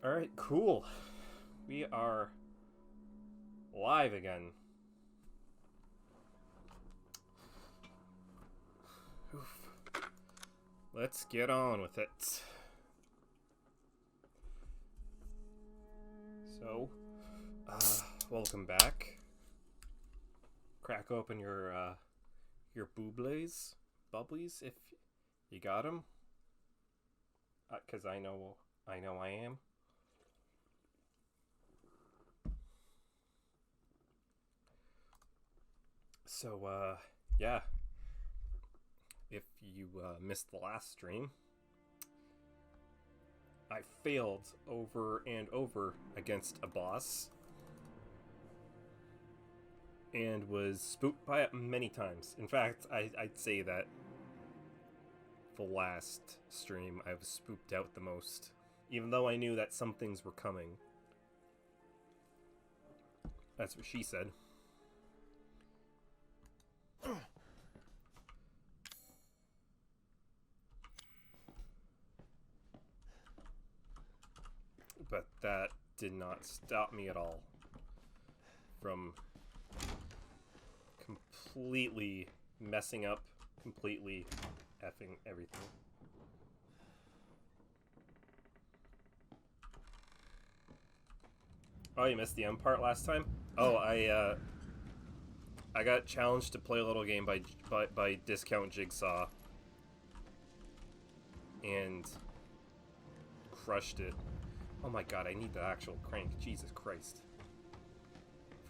Alright, cool. We are live again. Oof. Let's get on with it. So, welcome back. Crack open your bubblies if you got them. 'Cause I know I am. So, yeah. If you missed the last stream, I failed over and over against a boss and was spooked by it many times. In fact, I'd say that the last stream I was spooked out the most, even though I knew that some things were coming. That's what she said. But that did not stop me at all from completely messing up, completely effing everything. Oh, you missed the M part last time? Oh, I got challenged to play a little game by Discount Jigsaw and crushed it. Oh my god, I need the actual crank. Jesus Christ.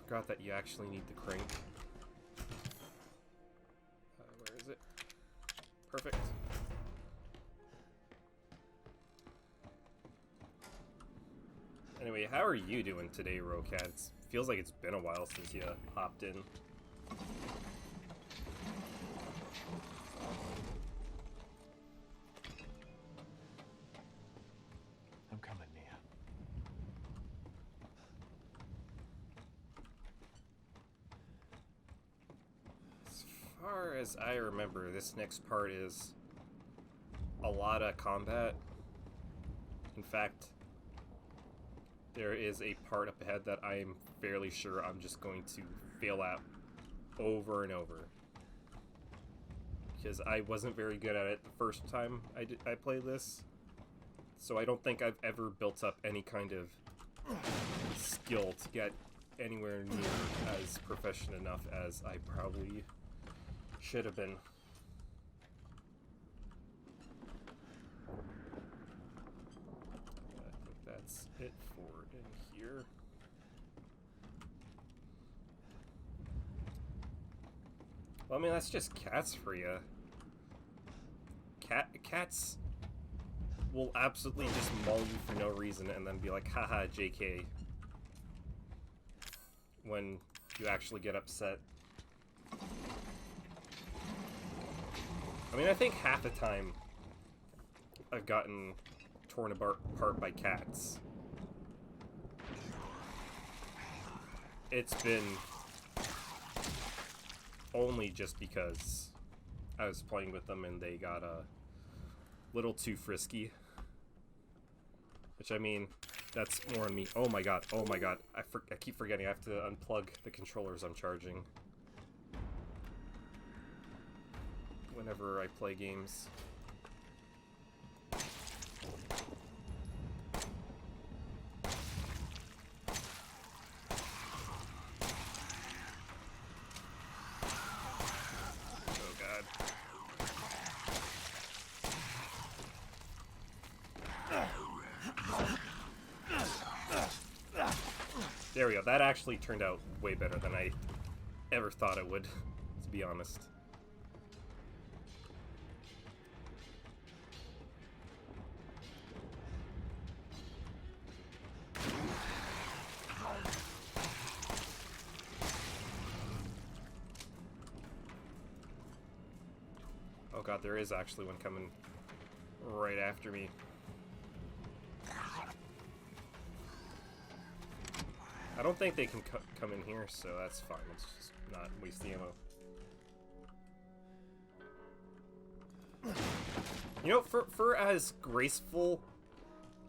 Forgot that you actually need the crank. Where is it? Perfect. Anyway, how are you doing today, Rocat? Feels like it's been a while since you hopped in. I'm coming, Nia. As far as I remember, this next part is a lot of combat. In fact, there is a part up ahead that I'm fairly sure I'm just going to fail at over and over. Because I wasn't very good at it the first time I played this. So I don't think I've ever built up any kind of skill to get anywhere near as proficient enough as I probably should have been. I think that's it for in here. Well, I mean, that's just cats for you. Cats will absolutely just maul you for no reason and then be like, haha, JK, when you actually get upset. I mean, I think half the time I've gotten torn apart by cats, it's been only just because I was playing with them and they got a little too frisky. Which, I mean, that's more on me. Oh my god, oh my god. I keep forgetting I have to unplug the controllers I'm charging whenever I play games. There we go. That actually turned out way better than I ever thought it would, to be honest. Oh god, there is actually one coming right after me. I don't think they can come in here, so that's fine. Let's just not waste the ammo. You know, for as graceful,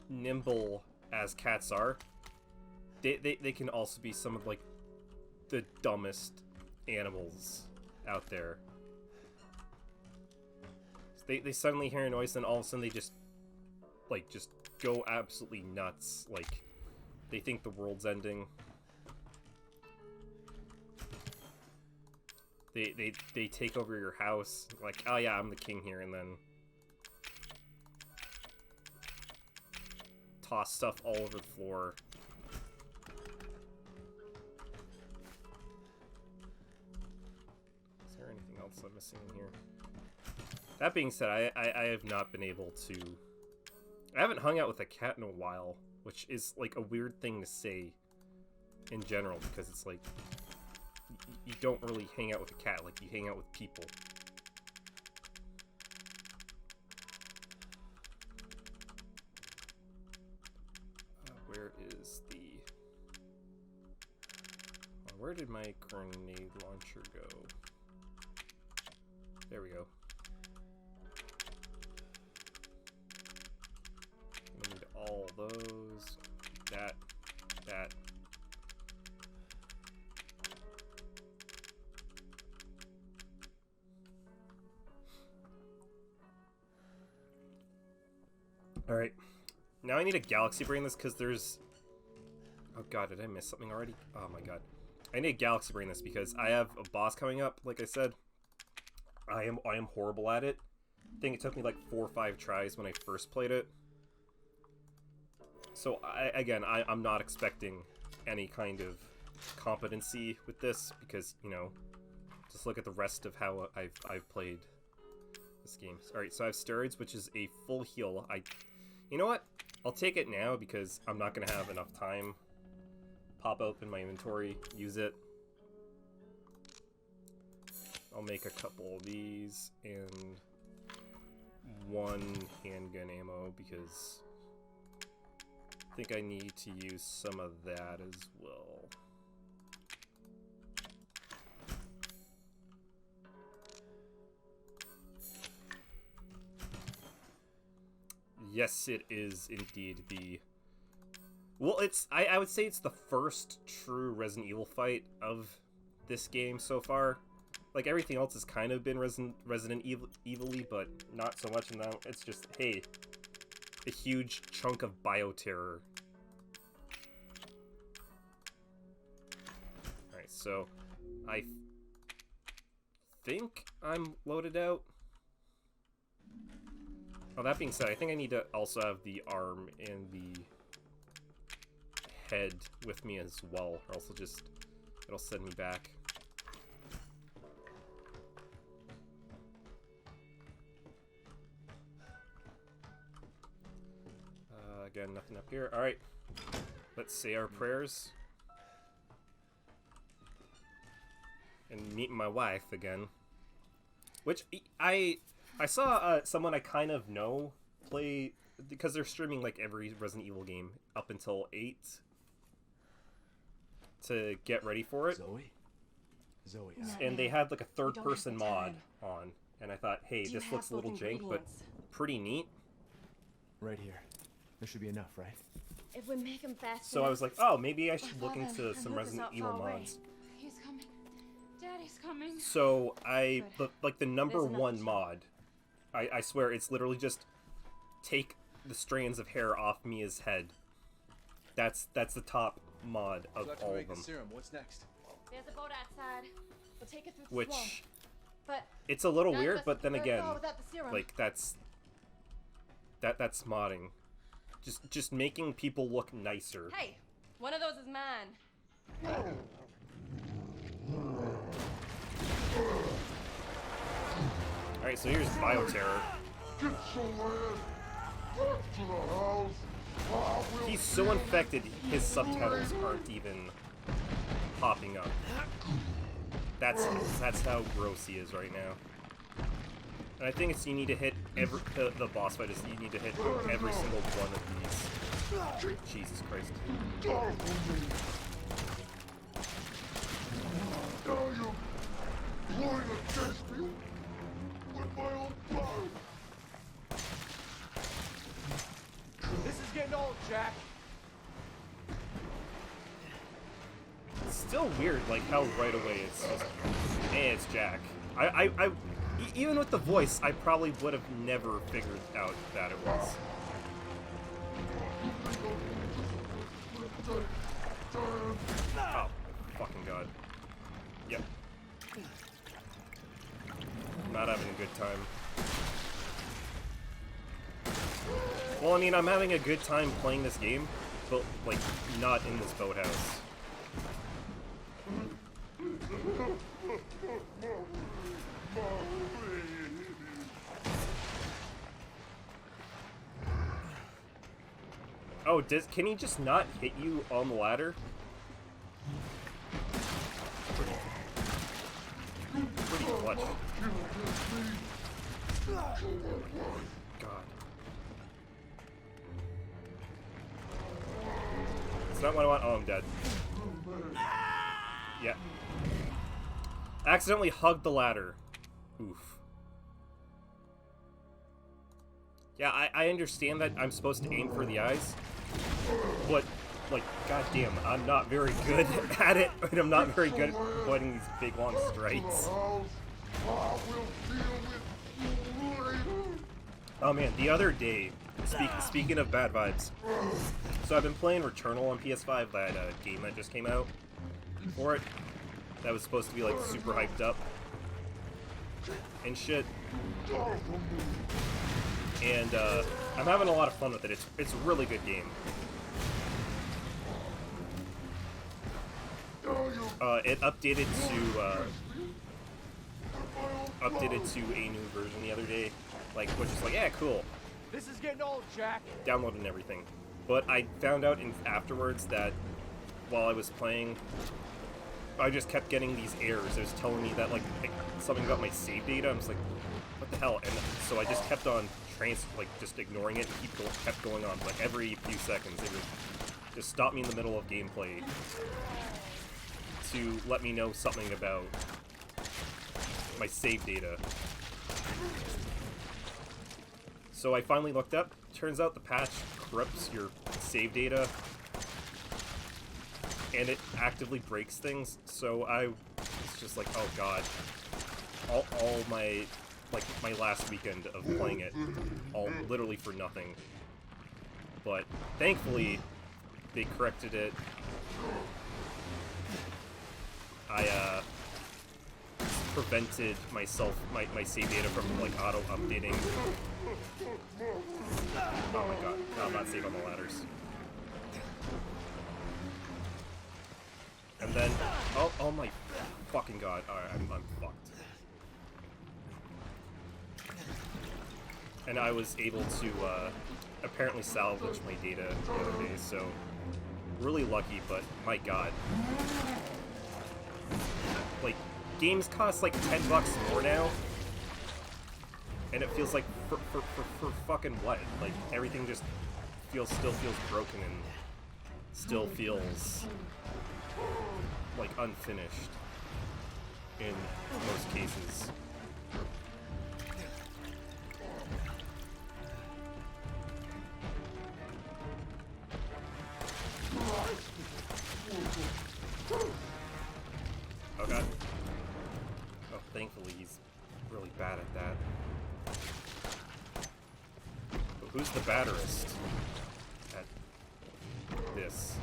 nimble, as cats are, they can also be some of like the dumbest animals out there. They suddenly hear a noise, and all of a sudden they just go absolutely nuts. Like, they think the world's ending. They take over your house, like, oh yeah, I'm the king here, and then toss stuff all over the floor. Is there anything else I'm missing in here? That being said, I have not been able to... I haven't hung out with a cat in a while, which is, like, a weird thing to say in general, because it's like, you don't really hang out with a cat, like, you hang out with people. Where is the... where did my grenade launcher go? There we go. I need all those. That. Alright. Now I need a galaxy brain this because there's... Oh god, did I miss something already? Oh my god. I need a galaxy brain this because I have a boss coming up, like I said. I am horrible at it. I think it took me like 4 or 5 tries when I first played it. So I'm not expecting any kind of competency with this because, you know, just look at the rest of how I've played this game. Alright, so I have steroids, which is a full heal. You know what? I'll take it now because I'm not going to have enough time. Pop open my inventory, use it. I'll make a couple of these and 1 handgun ammo because I think I need to use some of that as well. Yes, it is indeed the... Well, I would say it's the first true Resident Evil fight of this game so far. Like, everything else has kind of been Resident Evil-y, but not so much. And now it's just, hey, a huge chunk of bioterror. Alright, so I think I'm loaded out. Oh, that being said, I think I need to also have the arm and the head with me as well, or else it'll send me back. Again, nothing up here. Alright, let's say our prayers. And meet my wife again. Which, I saw someone I kind of know play, because they're streaming like every Resident Evil game up until 8 to get ready for it. Zoe. And they had like a third-person mod on, and I thought, hey, this looks a little jank, but pretty neat. Right here. There should be enough, right? If we make him fast. So I was like, oh, maybe I should look into some Resident Evil mods. He's coming. Daddy's coming. So like the number 1 mod, I swear it's literally just take the strands of hair off Mia's head. That's the top mod of all of them. Serum. What's next? There's a boat outside. We'll take it through the Which swamp. But it's a little weird, but then again, the like that's modding. Just making people look nicer. Hey, one of those is mine. Alright, so here's Bioterror. Get your ass back to the house. He's so infected, his subtitles aren't even popping up. That's how gross he is right now. And I think it's you need to hit every the boss fight is you need to hit every single one of these. Jesus Christ. Now you're playing against me with my own blood. This is getting old, Jack. still weird, like how right away it's just, hey, it's Jack. Even with the voice, I probably would have never figured out that it was. Oh, fucking god. Yep. Not having a good time. Well, I mean, I'm having a good time playing this game, but, like, not in this boathouse. Oh, can he just not hit you on the ladder? Pretty clutch. God. It's not what I want. Oh, I'm dead. Yeah. Accidentally hugged the ladder. Oof. Yeah, I understand that I'm supposed to aim for the eyes, but, like, goddamn, I'm not very good at it, and I'm not very good at avoiding these big, long strikes. Oh man, the other day, speaking of bad vibes, so I've been playing Returnal on PS5, that game that just came out for it, that was supposed to be, like, super hyped up, and shit. And I'm having a lot of fun with it. It's a really good game. It updated to a new version the other day, like, which is like, yeah, cool. This is getting old, Jack. Downloaded and everything. But I found out afterwards that while I was playing, I just kept getting these errors. It was telling me that, like something about my save data. I was like, what the hell? And so I just kept on just ignoring it and kept going on. Like every few seconds, it would just stop me in the middle of gameplay to let me know something about my save data. So I finally looked up. Turns out the patch corrupts your save data, and it actively breaks things. So it's just like, oh god, all my last weekend of playing it, all literally for nothing. But thankfully, they corrected it. I prevented my save data from like auto updating. Oh my god, no, I'm not safe on the ladders. And then, oh my fucking god, alright, I'm fucked. And I was able to apparently salvage my data the other day, so really lucky, but my god. Like, games cost like $10 more now, and it feels like for fucking what? Like, everything just still feels broken and still feels like unfinished in most cases. Oh god. Oh, thankfully he's really bad at that. But who's the baddest at this?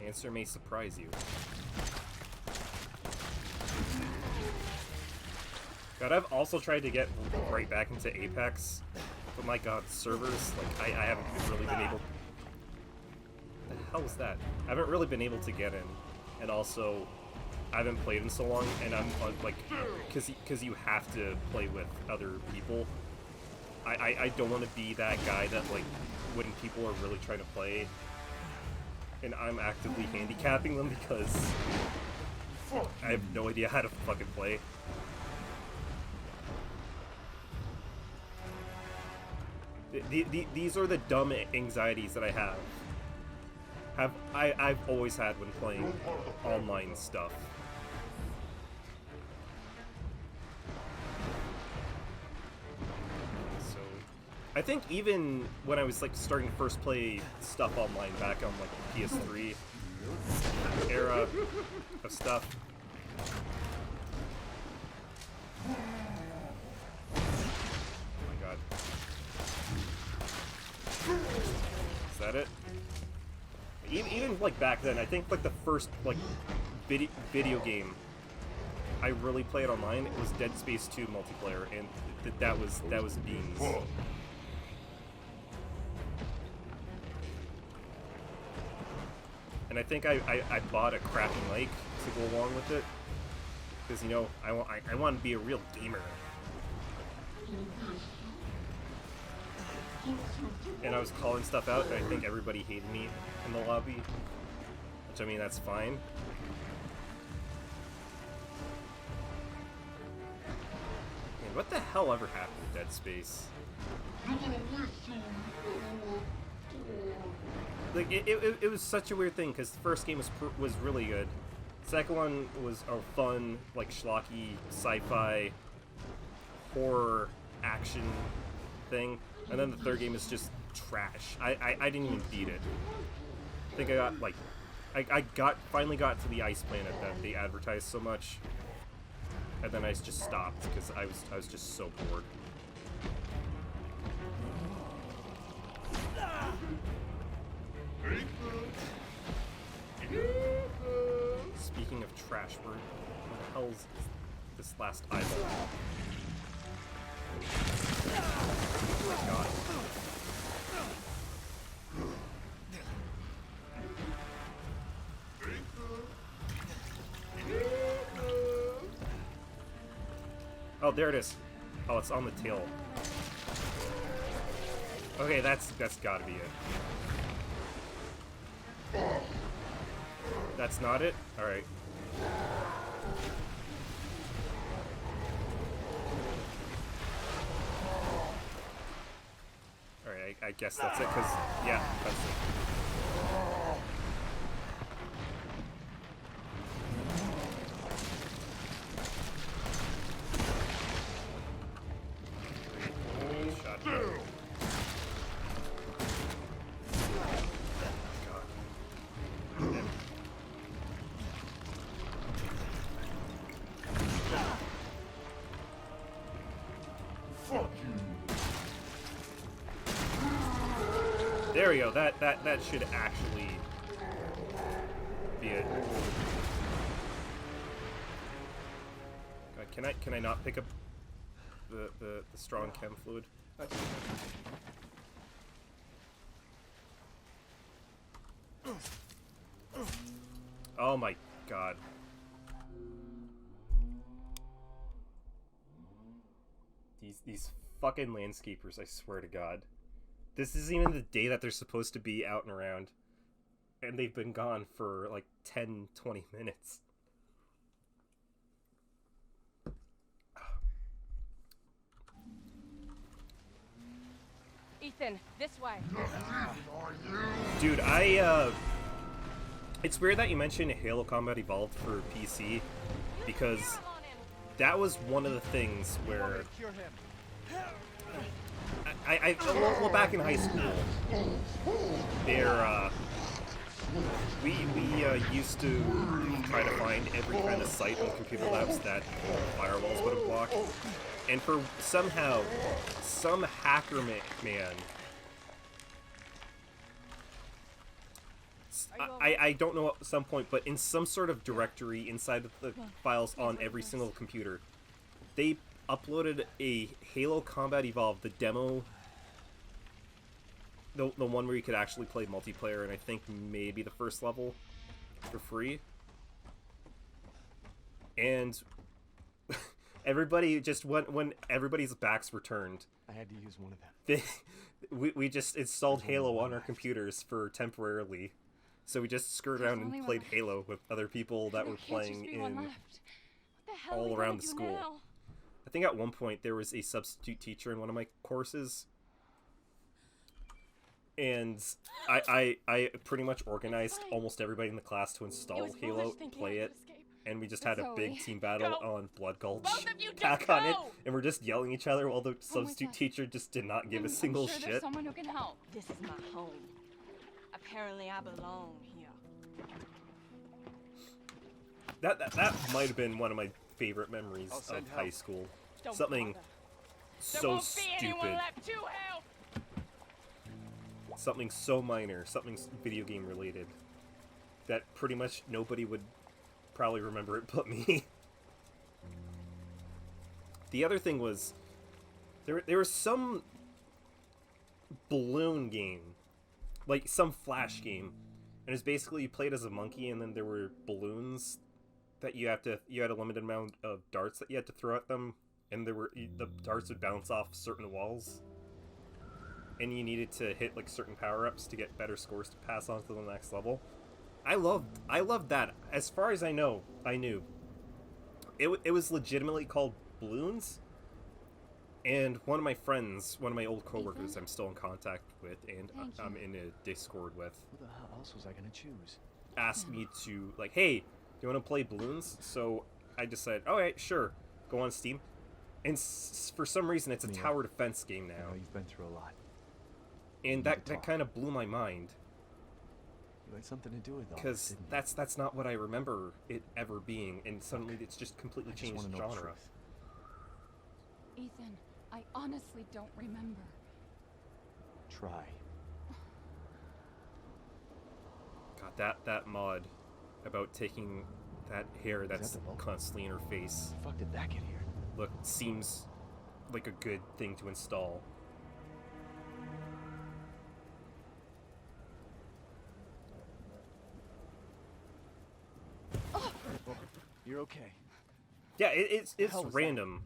Answer may surprise you. God, I've also tried to get right back into Apex, but my god, servers, like, I haven't really been able... What the hell was that? I haven't really been able to get in, and also, I haven't played in so long, and I'm, like, because you have to play with other people. I don't want to be that guy that, like, when people are really trying to play, and I'm actively handicapping them because I have no idea how to fucking play. These are the dumb anxieties that I have. I've always had when playing online stuff. So, I think even when I was like starting to first play stuff online back on like the PS3 era, plethora of stuff. Oh my god. Is that it? Even like back then, I think like the first like video game I really played online, it was Dead Space 2 multiplayer, and that was beans. And I think I bought a crappy mic to go along with it, because you know I want to be a real gamer. And I was calling stuff out, and I think everybody hated me in the lobby, which I mean that's fine. Man, what the hell ever happened to Dead Space? Like it was such a weird thing, because the first game was really good. Second one was a fun, like schlocky sci-fi horror action thing, and then the third game is just trash. I didn't even beat it. I think I got like I finally got to the ice planet that they advertised so much, and then I just stopped because I was just so bored. Speaking of trash, where the hell's this last eyeball? Oh my god. Oh, there it is. Oh, it's on the tail. Okay, that's gotta be it. That's not it? Alright. Alright, I guess that's it, because, yeah, that's it. Shot. There we go. That should actually be it. God, can I not pick up the strong chem fluid? Oh my god. These fucking landscapers, I swear to god. This isn't even the day that they're supposed to be out and around. And they've been gone for like 10, 20 minutes. Ethan, this way. Dude, it's weird that you mentioned Halo Combat Evolved for PC, because that was one of the things where well, back in high school, we used to try to find every kind of site on computer labs that firewalls would have blocked, and for somehow, some hacker man, I don't know at some point, but in some sort of directory inside of the files on every single computer, they uploaded a Halo Combat Evolved, the demo, the one where you could actually play multiplayer, and I think maybe the first level for free. And everybody just when everybody's backs were turned, I had to use one of them. we just installed Halo on our computers for temporarily. So we just skirted around and played Halo with other people that were playing in all around the school. I think at one point there was a substitute teacher in one of my courses, and I pretty much organized almost everybody in the class to install Halo, play it, and we just had a big team battle on Blood Gulch, back on it, and we're just yelling at each other while the substitute teacher just did not give a single shit. There's someone who can help. This is my home. Apparently I belong here. That might have been one of my favorite memories I'll of send high help. school. Don't Something bother. There so won't be anyone stupid, left to help. something so minor, something video game related, that pretty much nobody would probably remember it but me. The other thing was, there was some balloon game, like some flash game, and it's basically you played as a monkey, and then there were balloons that you had a limited amount of darts that you had to throw at them, and the darts would bounce off certain walls, and you needed to hit like certain power-ups to get better scores to pass on to the next level. I loved that. As far as I knew it was legitimately called Balloons, and one of my friends, one of my old coworkers, Ethan? I'm still in contact with, and Thank I'm you. in a Discord with, Who the hell else was I gonna choose? asked me to, like, hey, do you want to play Balloons? So I decided, all right, sure, go on Steam, and for some reason it's a Mia, tower defense game I now, know you've been through a lot. and need that to talk. kind of blew my mind, You had something to do with all this, because didn't you? that's not what I remember it ever being, and suddenly it's just completely I just changed want to know the genre. truth. Ethan, I honestly don't remember. Try. God, that mod about taking that hair that's the Vulcan? constantly in her face, How the fuck did that get here? look, seems like a good thing to install. You're okay. Yeah, it's hell was that? random.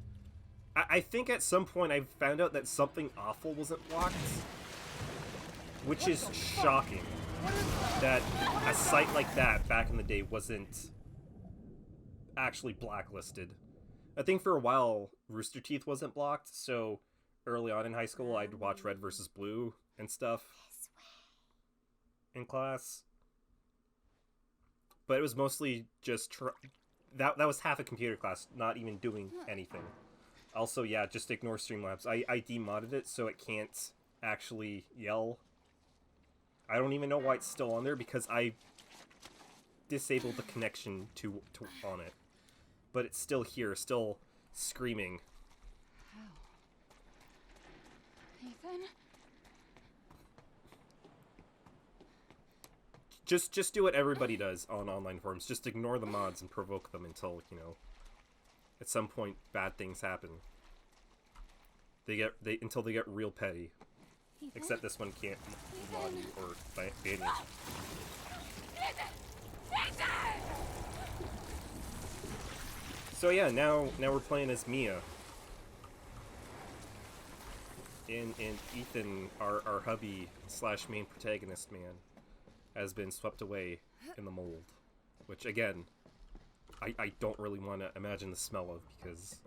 I think at some point I found out that Something Awful wasn't blocked, which is shocking. That a site like that back in the day wasn't actually blacklisted. I think for a while Rooster Teeth wasn't blocked, so early on in high school I'd watch Red vs. Blue and stuff in class. But it was mostly just that was half a computer class, not even doing anything. Also, yeah, just ignore Streamlabs. I demodded it so it can't actually yell. I don't even know why it's still on there, because I disabled the connection to on it. But it's still here, still screaming. Ethan? Just do what everybody does on online forums. Just ignore the mods and provoke them until, at some point bad things happen. Until they get real petty. Ethan? Except this one can't mod you or ban you. So yeah, now we're playing as Mia. And Ethan, our hubby / main protagonist man, has been swept away in the mold. Which again, I don't really want to imagine the smell of, because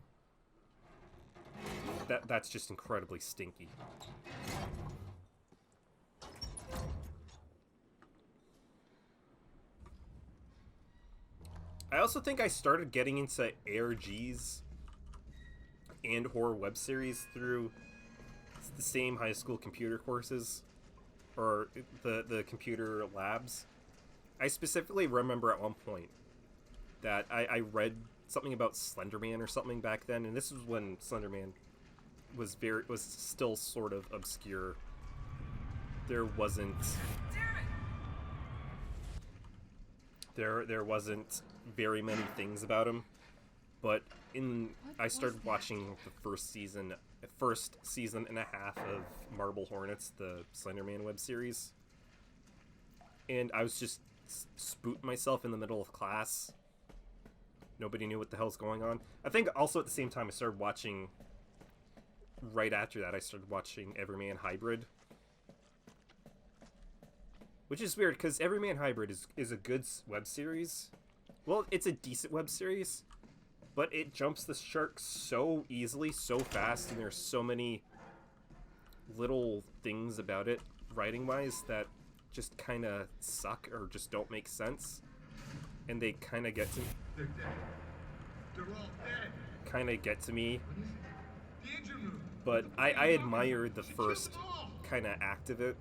that's just incredibly stinky. I also think I started getting into ARGs and horror web series through the same high school computer courses, or the computer labs. I specifically remember at one point that I read something about Slenderman or something back then, and this was when Slenderman was still sort of obscure. There wasn't wasn't very many things about him, but I started watching the first season and a half of Marble Hornets, the Slenderman web series, and I was just spooting myself in the middle of class. Nobody knew what the hell's going on. I think also at the same time right after that I started watching Everyman Hybrid, which is weird because Everyman Hybrid is a good web series. Well, it's a decent web series, but it jumps the shark so easily, so fast, and there's so many little things about it, writing-wise, that just kind of suck or just don't make sense. And they kind of get to They're dead. They're all dead. me. What is it? The engine room. But I admire the She killed first them all. kind of act of it,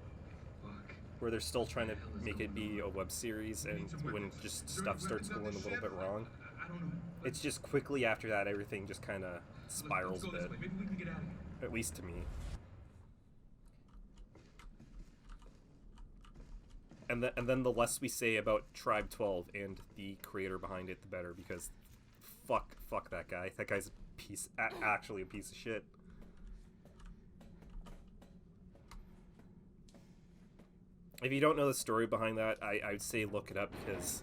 Fuck. where they're still trying to make it be a web series, and when just stuff starts going a little bit wrong, it's just quickly after that everything just kind of spirals a bit, at least to me. And then the less we say about Tribe 12 and the creator behind it, the better, because fuck that guy. That guy's actually a piece of shit. If you don't know the story behind that, I'd say look it up, because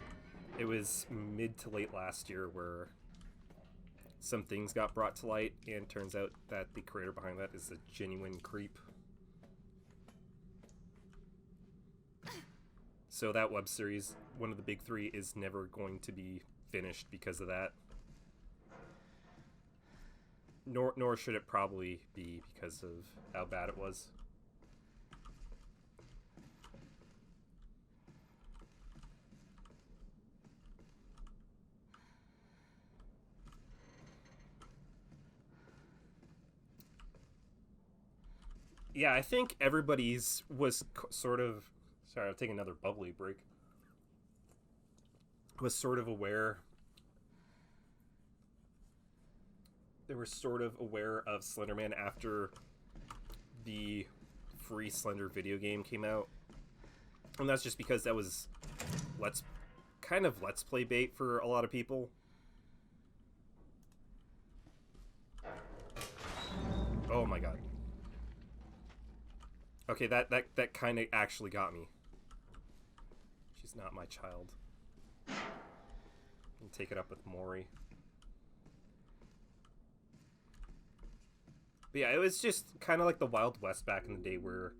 it was mid to late last year where some things got brought to light, and turns out that the creator behind that is a genuine creep. So that web series, one of the big three, is never going to be finished because of that. Nor should it probably be, because of how bad it was. Yeah, I think everybody's was sort of... Sorry, I'll take another bubbly break. Was sort of aware... They were sort of aware of Slenderman after the free Slender video game came out. And that's just because that was let's play bait for a lot of people. Oh my god. Okay, that kind of actually got me. She's not my child. I'll take it up with Maury. But yeah, it was just kind of like the Wild West back in the day, where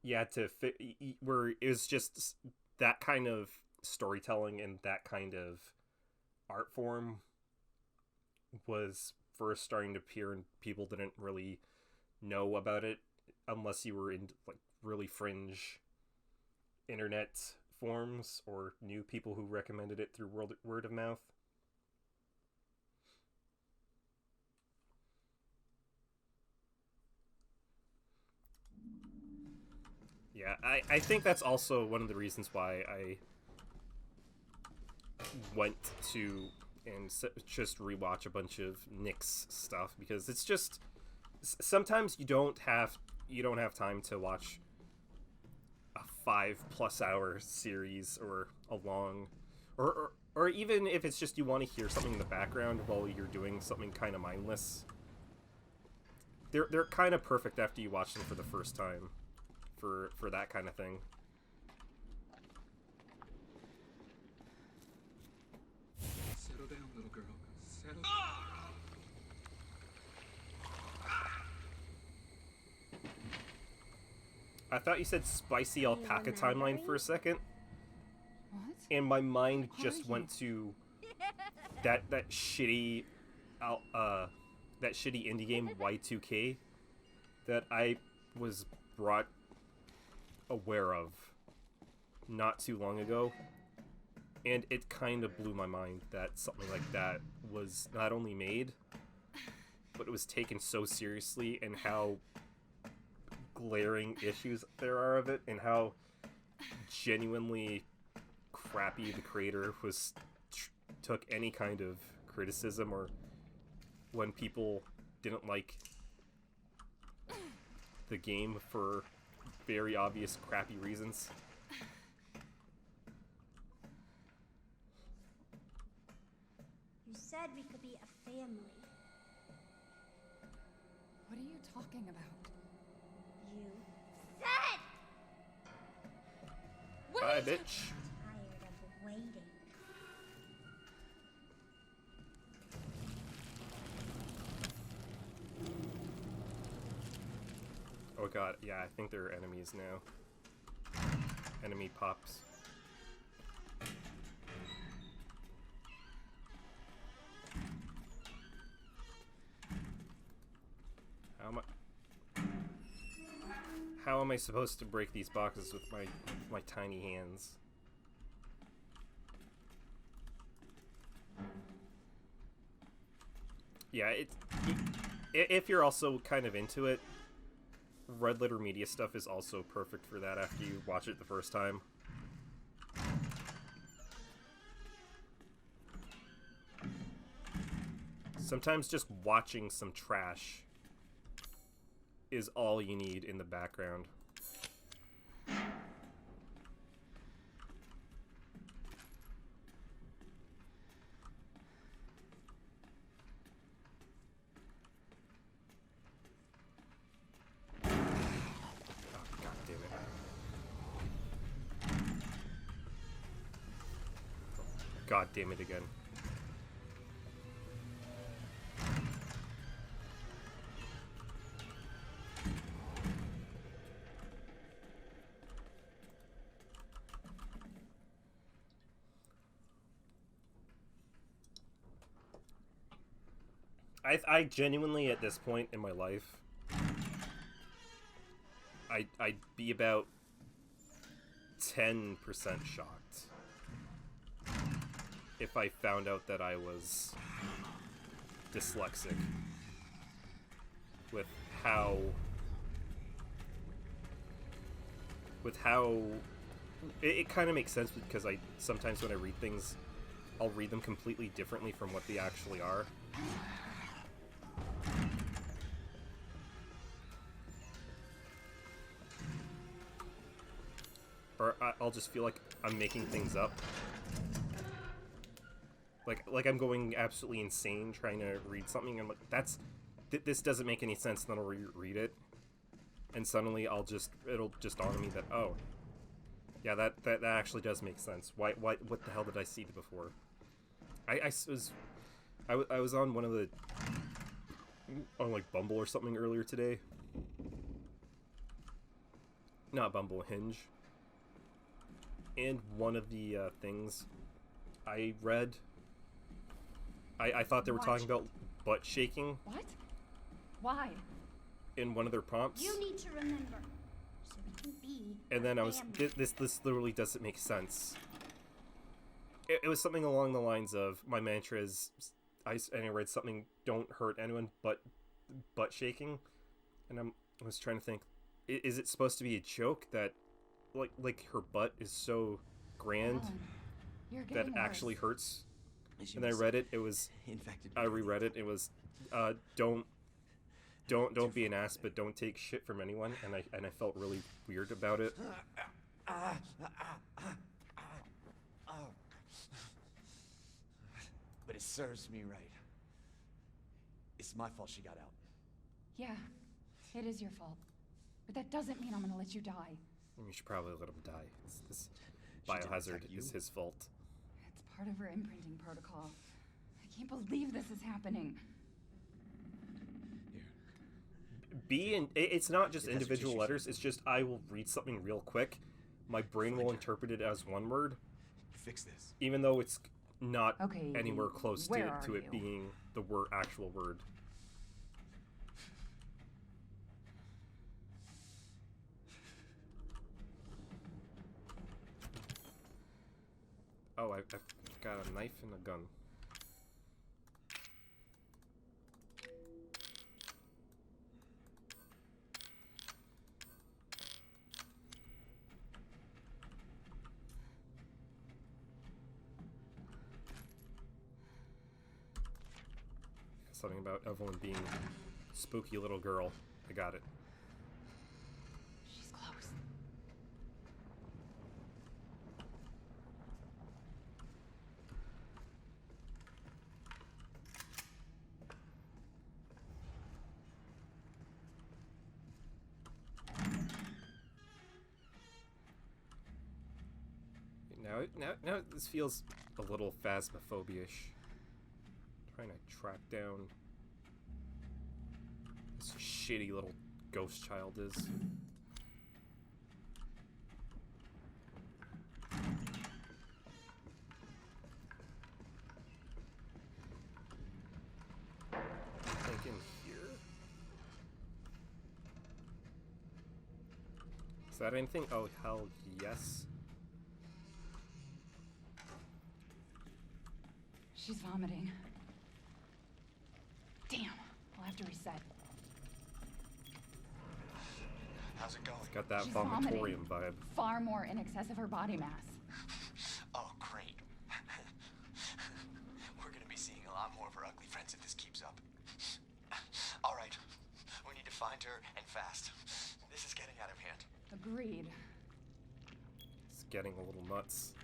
you had to fit, where it was just that kind of storytelling and that kind of art form was first starting to appear, and people didn't really know about it unless you were in like really fringe internet forums or knew people who recommended it through word of mouth. Yeah, I think that's also one of the reasons why I went to and just rewatch a bunch of Nick's stuff, because it's just sometimes you don't have time to watch a 5+ hour series or a long or even if it's just you want to hear something in the background while you're doing something kind of mindless. They're kind of perfect after you watch them for the first time. For that kind of thing. Settle down, little girl. Settle. I thought you said spicy alpaca timeline for a second. What? And my mind just went to that shitty that shitty indie game Y2K that I was brought aware of not too long ago, and it kind of blew my mind that something like that was not only made, but it was taken so seriously, and how glaring issues there are of it, and how genuinely crappy the creator was took any kind of criticism, or when people didn't like the game for very obvious crappy reasons. You said we could be a family. What are you talking about? You said! Bye, bitch. Tired of waiting. Oh god, yeah, I think they're enemies now. Enemy pops. How am I supposed to break these boxes with my tiny hands? Yeah, if you're also kind of into it, Red Letter Media stuff is also perfect for that after you watch it the first time. Sometimes just watching some trash is all you need in the background. God damn it again. I genuinely, at this point in my life, I'd be about 10% shocked if I found out that I was dyslexic with how it kind of makes sense, because I sometimes when I read things, I'll read them completely differently from what they actually are. Or I'll just feel like I'm making things up. Like I'm going absolutely insane trying to read something, and like this doesn't make any sense. And then I'll read it, and suddenly it'll just dawn on me that, oh, yeah, that actually does make sense. What the hell did I see before? I was on one of the like Bumble or something earlier today. Not Bumble, Hinge. And one of the things I read, I thought they were talking about butt shaking. What? Why? In one of their prompts. You need to remember, so we can be. And then I was, family. this literally doesn't make sense. It was something along the lines of, my mantra is, I read something, don't hurt anyone but butt shaking. And I was trying to think, is it supposed to be a joke that like her butt is so grand You're that getting actually worse. hurts? And I read it, it was, I reread it, it was, don't be an ass, but don't take shit from anyone. And I felt really weird about it. But it serves me right. It's my fault she got out. Yeah, it is your fault. But that doesn't mean I'm gonna let you die. You should probably let him die. This She didn't biohazard attack you. is his fault. It's part of her imprinting protocol. I can't believe this is happening. Here. It's not just If that's what individual you letters, said. it's just I will read something real quick. My brain will interpret it as one word, Fix this. even though it's not Okay, anywhere close where to are it you? being the actual word. Oh, I've got a knife and a gun. Something about Evelyn being spooky little girl. I got it. She's close. Now this feels a little phasmophobia-ish. Trying to track down this shitty little ghost child is. I think in here. Is that anything? Oh hell yes. She's vomiting. Damn, I'll have to reset. How's it going? Got that She's vomitorium vomiting. vibe. Far more in excess of her body mass. Oh, great. We're gonna be seeing a lot more of her ugly friends if this keeps up. All right. We need to find her, and fast. This is getting out of hand. Agreed. It's getting a little nuts.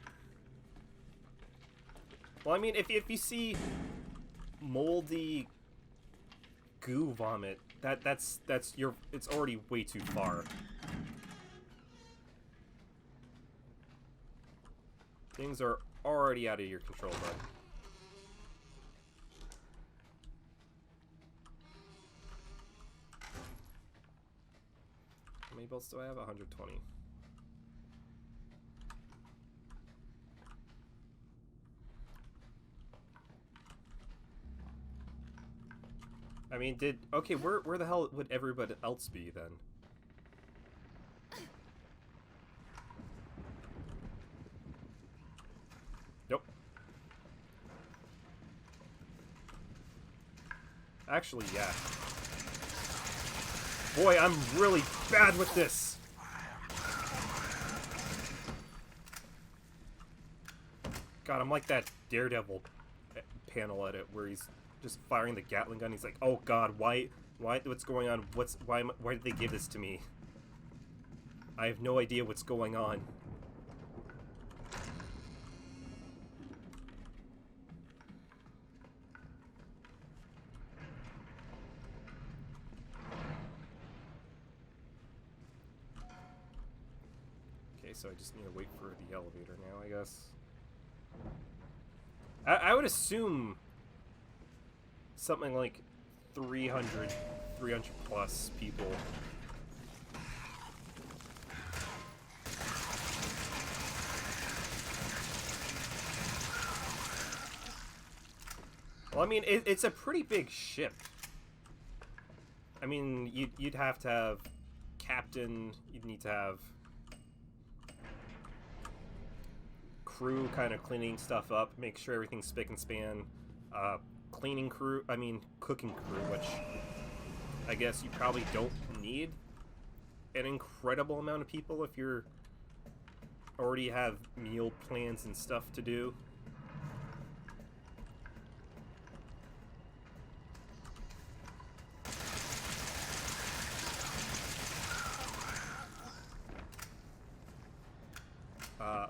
Well, I mean, if you see moldy goo vomit, that's it's already way too far. Things are already out of your control, bud. How many bolts do I have? 120. I mean, okay, where the hell would everybody else be then? Nope. Actually, yeah. Boy, I'm really bad with this. God, I'm like that Daredevil panel edit where he's just firing the Gatling gun. He's like, "Oh God, why? What's going on? Why did they give this to me? I have no idea what's going on." Okay, so I just need to wait for the elevator now, I guess. I would assume something like 300 plus people. Well, I mean, it's a pretty big ship. I mean, you'd have to have captain, you'd need to have crew kind of cleaning stuff up, make sure everything's spick and span, cleaning crew, I mean cooking crew, which I guess you probably don't need an incredible amount of people if you're already have meal plans and stuff to do.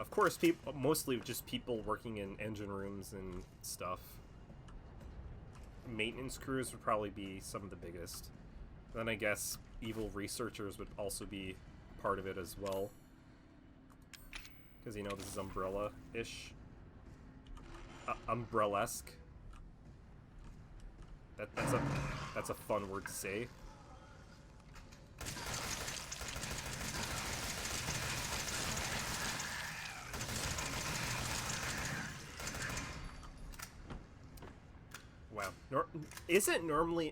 Of course, mostly just people working in engine rooms and stuff. Maintenance crews would probably be some of the biggest. Then I guess evil researchers would also be part of it as well. Because, you know, this is Umbrella-ish. Umbrella-esque. That's a fun word to say. Wow.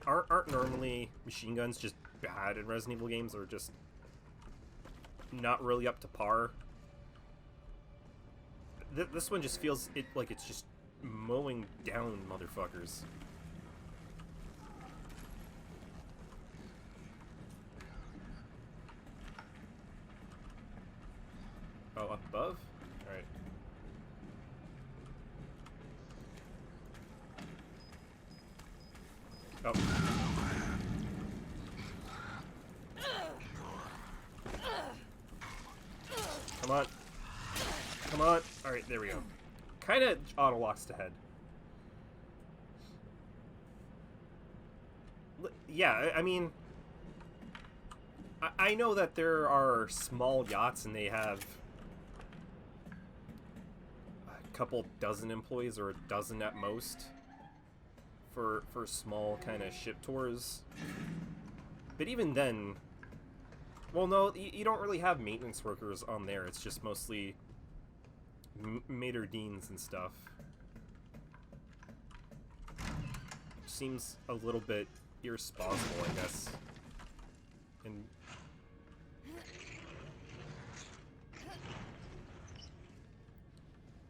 Aren't normally machine guns just bad in Resident Evil games, or just not really up to par? This one just feels like it's just mowing down motherfuckers. Oh, up above? Alright. Oh. Come on. Come on. Alright, there we go. Kinda auto-locks to head. Yeah, I mean... I know that there are small yachts and they have a couple dozen employees, or a dozen at most, for small kind of ship tours. But even then, well, no, you don't really have maintenance workers on there. It's just mostly maitre-d's and stuff. Seems a little bit irresponsible, I guess. And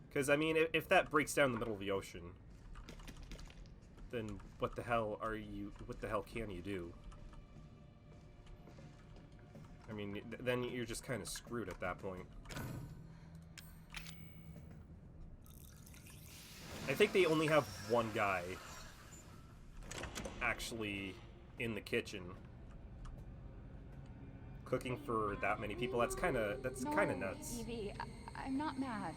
because, I mean, if that breaks down in the middle of the ocean, then what the hell can you do? I mean, then you're just kind of screwed at that point. I think they only have one guy actually in the kitchen cooking for that many people. That's kind of nuts. Evie, I'm not mad.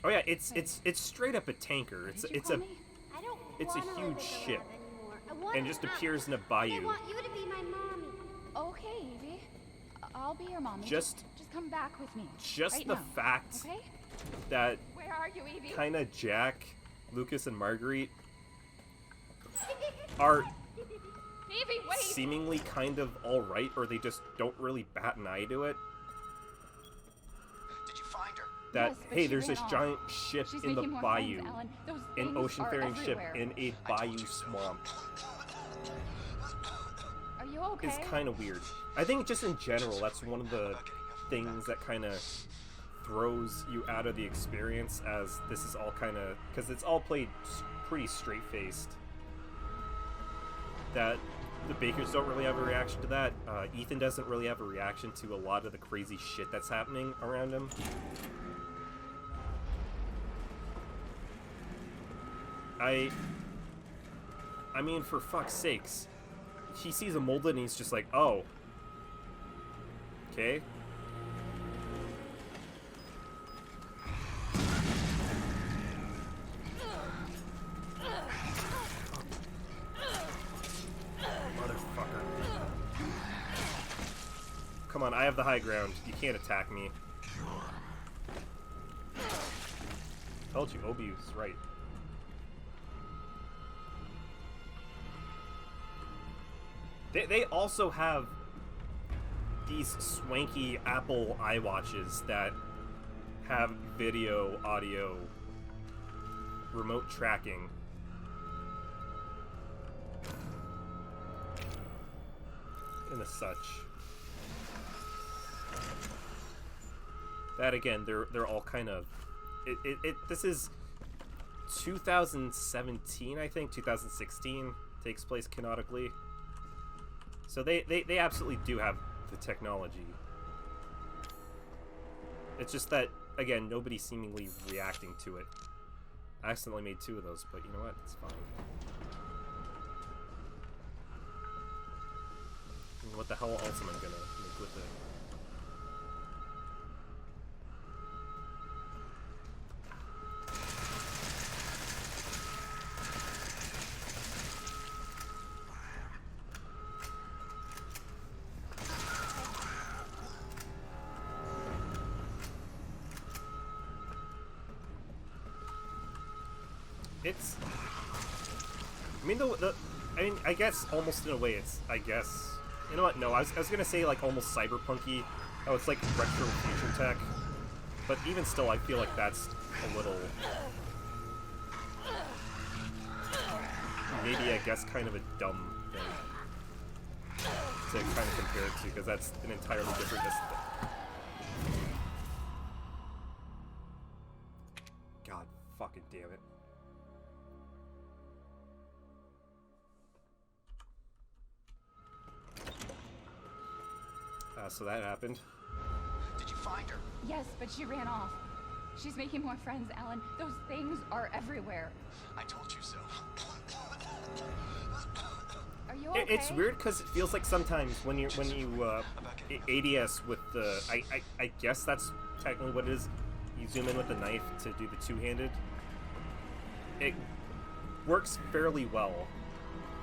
Oh yeah, it's straight up a tanker. It's a I don't it's a wanna live huge with the ship, lab anymore. I want and just out. appears in a I bayou. want you to be my mommy. Okay, Evie. I'll be your mommy. Just come back with me. Just right the now, fact okay? that Where are you, Evie? kind of Jack, Lucas, and Marguerite are Evie, wait! seemingly kind of alright, or they just don't really bat an eye to it. Did you find her? That, Yes, but hey, she there's ran this off. giant ship She's in the making more bayou. friends, Alan. Those An things ocean-faring are ship everywhere. in a bayou swamp Are you okay? is kind of weird. I think just in general, that's one of the things that kind of throws you out of the experience, as this is all kind of, because it's all played pretty straight-faced, that the Bakers don't really have a reaction to that. Ethan doesn't really have a reaction to a lot of the crazy shit that's happening around him. I mean, for fuck's sakes, he sees a molded and he's just like, oh, okay. Motherfucker. Come on, I have the high ground. You can't attack me. Told you, Obi was right. They also have these swanky Apple iWatches that have video, audio, remote tracking. And the such. That again, they're all kind of this is 2017, I think, 2016 takes place canonically. So they absolutely do have the technology. It's just that, again, nobody's seemingly reacting to it. I accidentally made 2 of those, but you know what? It's fine. And what the hell else am I gonna make with it? It's, I mean, I guess almost in a way it's, I guess, you know what, no, I was gonna say like almost cyberpunky, oh, it's like retro future tech, but even still I feel like that's a little, maybe I guess kind of a dumb thing to kind of compare it to, because that's an entirely different aesthetic. God fucking damn it. So that happened. Did you find her? Yes, but she ran off. She's making more friends, Alan. Those things are everywhere. I told you so. Are you okay? It's weird because it feels like sometimes when you ADS with the I guess that's technically what it is. You zoom in with the knife to do the two-handed. It works fairly well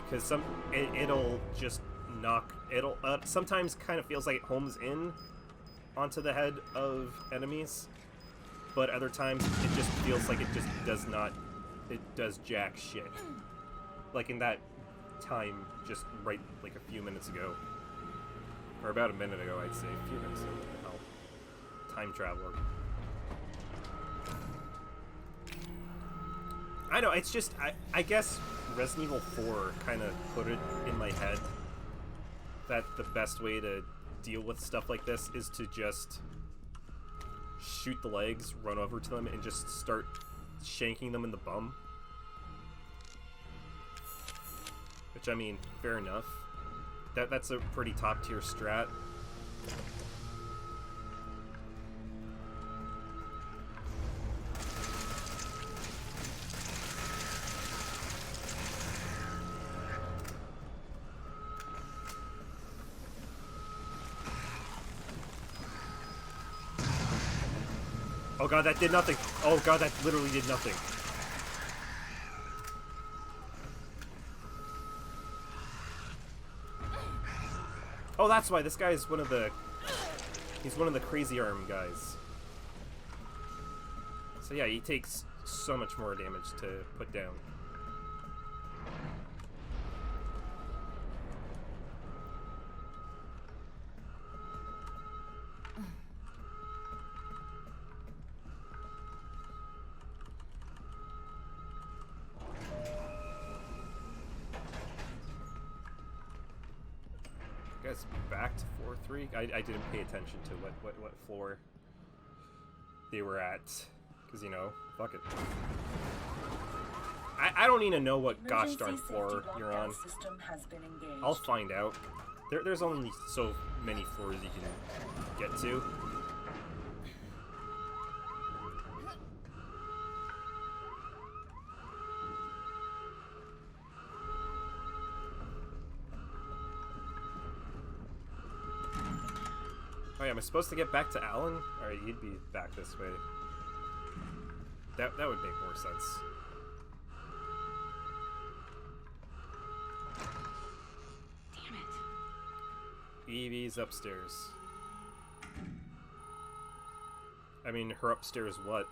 because it'll just knock. It'll sometimes kind of feels like it homes in onto the head of enemies, but other times it just feels like it just does not. It does jack shit. Like in that time, just right like a few minutes ago, or about a minute ago, I'd say. A few minutes ago. What the hell? Time traveler. I know. It's just I guess Resident Evil 4 kind of put it in my head that the best way to deal with stuff like this is to just shoot the legs, run over to them, and just start shanking them in the bum. Which, I mean, fair enough. That's a pretty top tier strat. Oh god, that did nothing. Oh god, that literally did nothing. Oh, that's why this guy is one of the... He's one of the crazy arm guys. So yeah, he takes so much more damage to put down. Guys, back to floor 3. I didn't pay attention to what floor they were at, because you know, fuck it. I don't need to know what gosh darn floor you're on. I'll find out. There's only so many floors you can get to. Oh yeah, am I supposed to get back to Alan? Alright, he'd be back this way. That would make more sense. Damn it. Evie's upstairs. I mean, her upstairs what?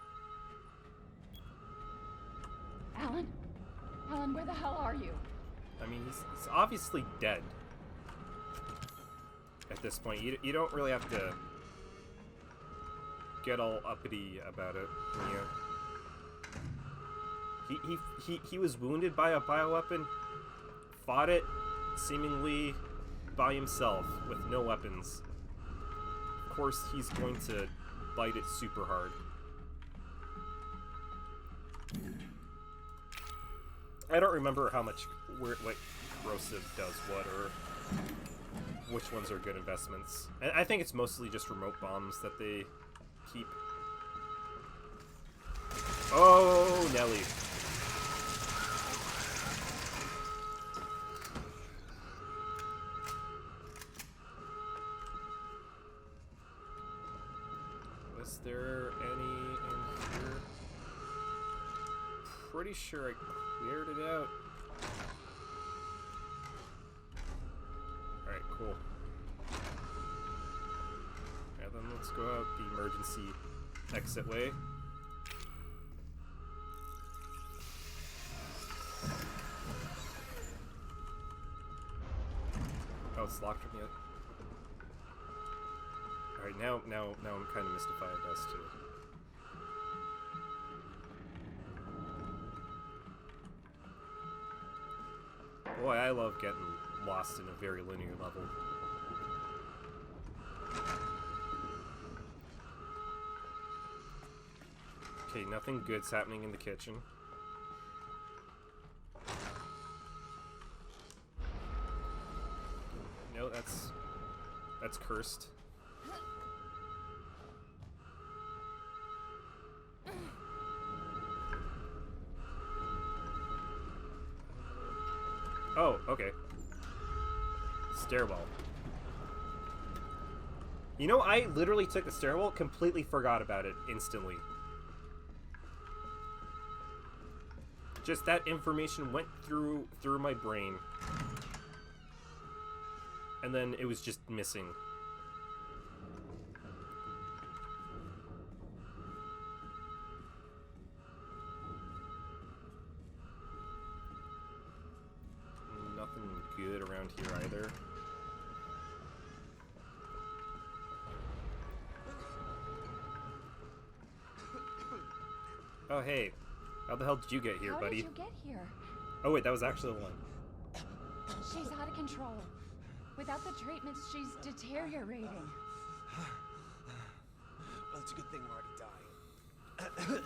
Alan? Alan, where the hell are you? I mean, he's obviously dead. At this point, you don't really have to get all uppity about it. He was wounded by a bioweapon, fought it seemingly by himself with no weapons. Of course, he's going to bite it super hard. I don't remember how much what corrosive does what, or which ones are good investments. And I think it's mostly just remote bombs that they keep. Oh, Nelly. Was there any in here? Pretty sure I cleared it out. Alright, cool. Yeah, then let's go out the emergency exit way. Oh, it's locked from yet. Alright, now I'm kind of mystified as to... Boy, I love getting lost in a very linear level. Okay, nothing good's happening in the kitchen. No, that's cursed. Oh, okay. Stairwell. You know, I literally took the stairwell, completely forgot about it instantly. Just that information went through my brain. And then it was just missing. Nothing good around here either. Oh, hey. How the hell did you get here, buddy? How did you get here? Oh, wait, that was actually the one. She's out of control. Without the treatments, she's deteriorating. Well, it's a good thing we're already dying.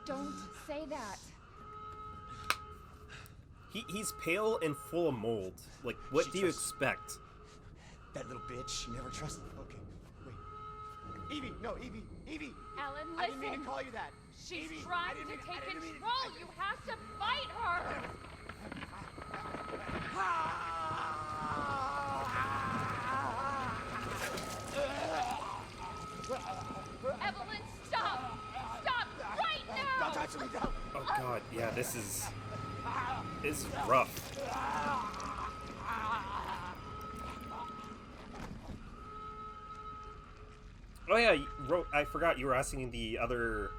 Don't say that. He's pale and full of mold. Like, what do you expect? That little bitch, she never trusted. Okay, wait. Evie, no, Evie, Evie! Alan, I didn't mean listen. to call you that. She's Evie, trying I didn't to mean- take I didn't mean- control. You have to fight her. Evelyn, stop! Stop right now! Don't touch me, don't! Oh god, yeah, this is rough. Oh yeah, I forgot you were asking the other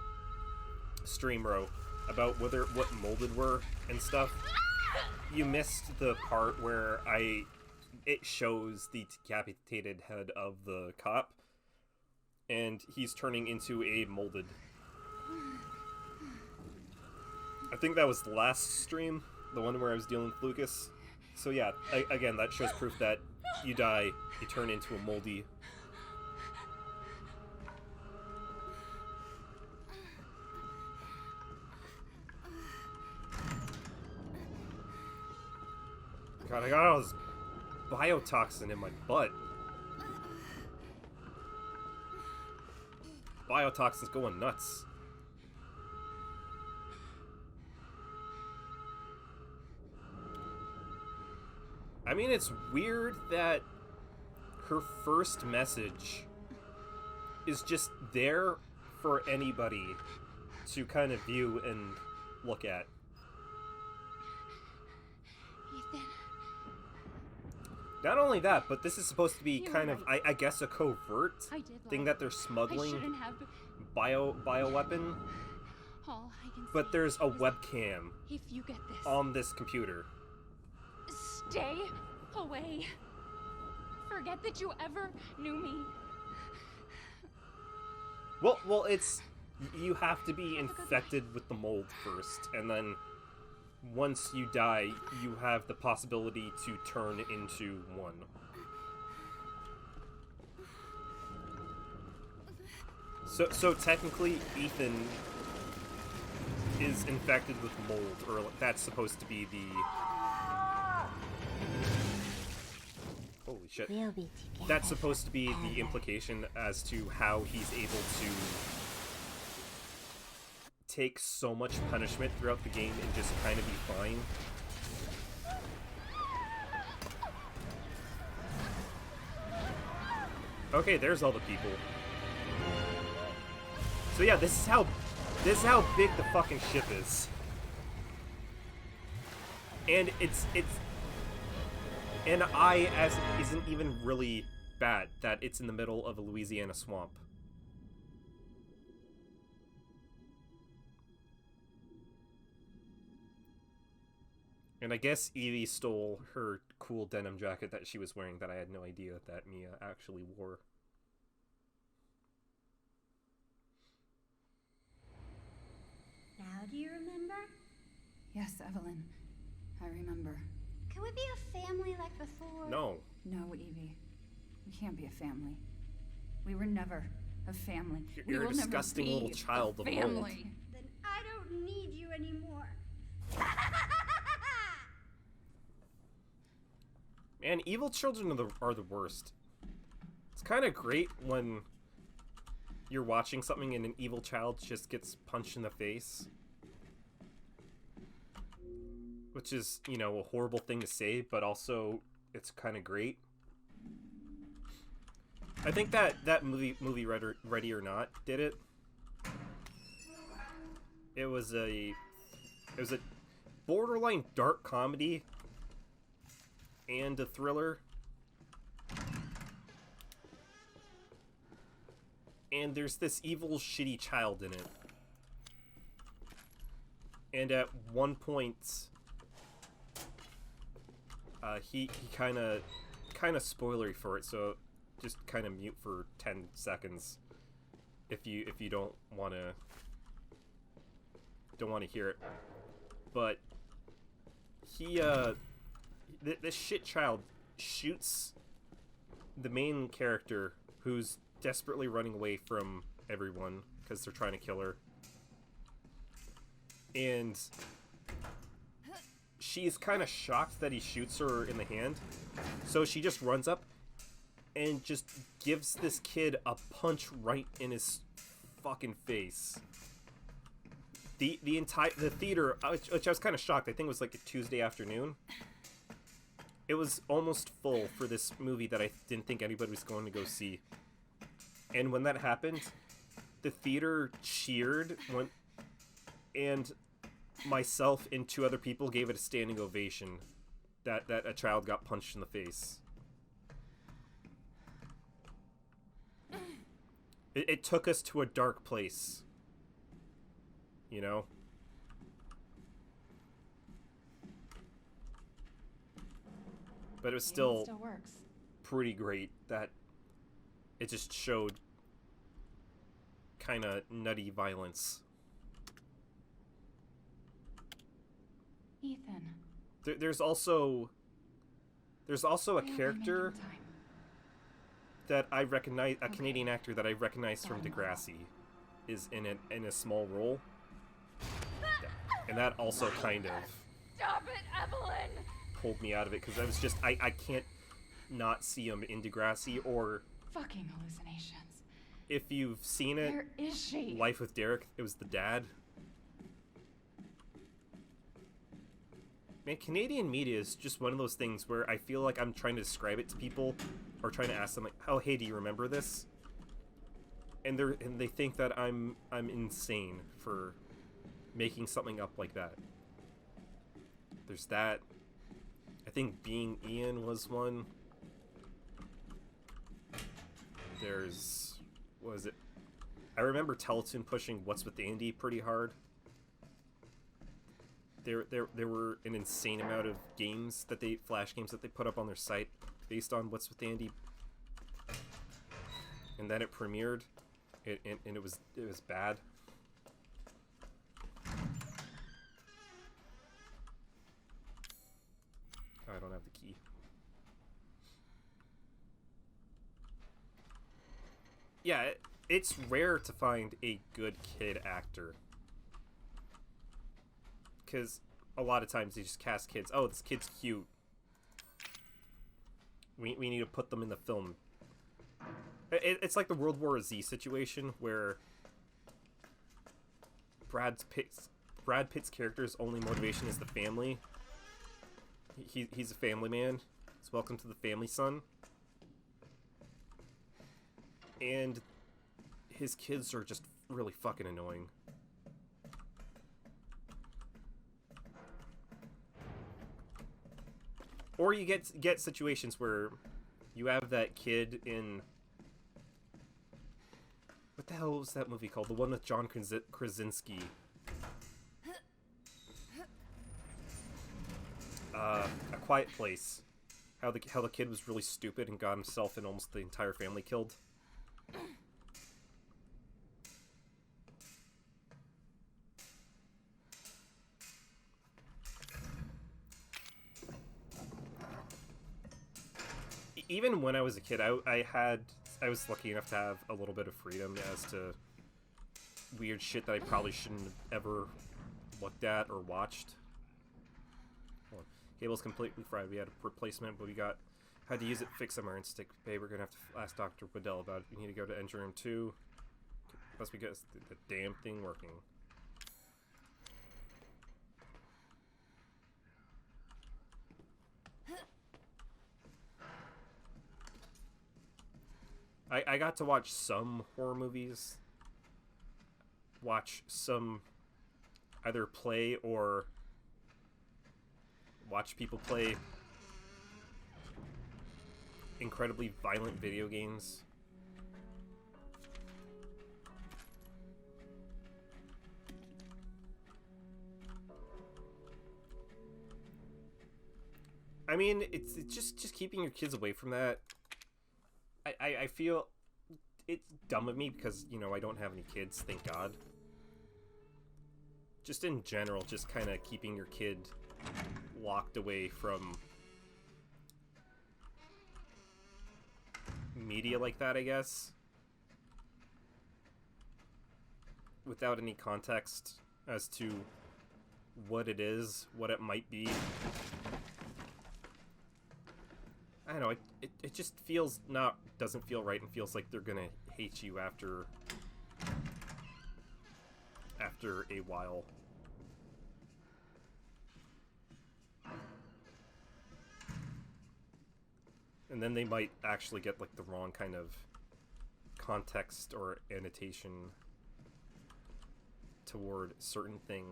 stream row about what molded were and stuff. You missed the part where it shows the decapitated head of the cop, and he's turning into a molded. I think that was the last stream, the one where I was dealing with Lucas. So yeah, again, that shows proof that you die, you turn into a moldy. God, I got all this biotoxin in my butt. Biotoxin's going nuts. I mean, it's weird that her first message is just there for anybody to kind of view and look at. Ethan. Not only that, but this is supposed to be You're kind of, right. I guess, a covert I did lie. thing that they're I smuggling shouldn't have. bioweapon, All I can but say there's a is webcam if you get this, on this computer. stay away. Forget that you ever knew me. Well, it's you have to be infected with the mold first, and then once you die, you have the possibility to turn into one. So technically, Ethan is infected with mold, or that's supposed to be the... Holy shit. We'll be together. That's supposed to be the implication as to how he's able to take so much punishment throughout the game and just kind of be fine. Okay, there's all the people. So yeah, this is how big the fucking ship is. And and as isn't even really bad that it's in the middle of a Louisiana swamp. And I guess Evie stole her cool denim jacket that she was wearing that I had no idea that Mia actually wore. Now do you remember? Yes, Evelyn. I remember. Can we be a family like before? No. No, Evie. We can't be a family. We were never a family. You're we a will never disgusting be little child a of mold. family. Then I don't need you anymore. Man, evil children are the worst. It's kind of great when you're watching something and an evil child just gets punched in the face. Which is, you know, a horrible thing to say, but also it's kind of great. I think that movie Ready or Not did it. It was a borderline dark comedy and a thriller. And there's this evil, shitty child in it. And at one point, he kind of spoilery for it, so just kind of mute for 10 seconds if you don't want to hear it. But he this shit child shoots the main character who's desperately running away from everyone because they're trying to kill her. And she's kind of shocked that he shoots her in the hand. So she just runs up and just gives this kid a punch right in his fucking face. The theater, which I was kind of shocked. I think it was like a Tuesday afternoon. It was almost full for this movie that I didn't think anybody was going to go see. And when that happened, the theater cheered, and myself and 2 other people gave it a standing ovation that a child got punched in the face. It took us to a dark place. You know? But it was still works. pretty great that it just showed kind of nutty violence. Ethan. There's also a character that I recognize, a Canadian actor that I recognize from Degrassi, is in a small role, and that also kind of Stop it, Evelyn! pulled me out of it because I was just I can't not see him in Degrassi. Or Fucking hallucinations. if you've seen it, Where is she? Life with Derek, it was the dad. Man, Canadian media is just one of those things where I feel like I'm trying to describe it to people, or trying to ask them like, "Oh, hey, do you remember this?" And they think that I'm insane for making something up like that. There's that. I think Being Ian was one. There's, what was it? I remember Teletoon pushing What's with Andy pretty hard. There were an insane amount of games that Flash games that they put up on their site based on What's with Andy. And then it premiered, and it was bad. I don't have the key. Yeah, it's rare to find a good kid actor. Because a lot of times they just cast kids. Oh, this kid's cute. We need to put them in the film. It's like the World War Z situation where Brad Pitt's character's only motivation is the family. He's a family man. It's welcome to the family, son. And his kids are just really fucking annoying. Or you get situations where you have that kid in... What the hell was that movie called? The one with John Krasinski. A Quiet Place. How the kid was really stupid and got himself and almost the entire family killed. Even when I was a kid, I was lucky enough to have a little bit of freedom as to weird shit that I probably shouldn't have ever looked at or watched. Well, cable's completely fried. We had a replacement, but we had to use it, fix some iron stick. Babe, we're gonna have to ask Dr. Waddell about it. We need to go to engine room 2. Plus we get the damn thing working. I got to watch some horror movies, watch some either play or watch people play incredibly violent video games. I mean, it's just keeping your kids away from that. I feel it's dumb of me because, you know, I don't have any kids, thank God. Just in general, just kind of keeping your kid locked away from media like that, I guess. Without any context as to what it is, what it might be. I don't know, it just doesn't feel right, and feels like they're gonna hate you after a while. And then they might actually get like the wrong kind of context or annotation toward certain thing.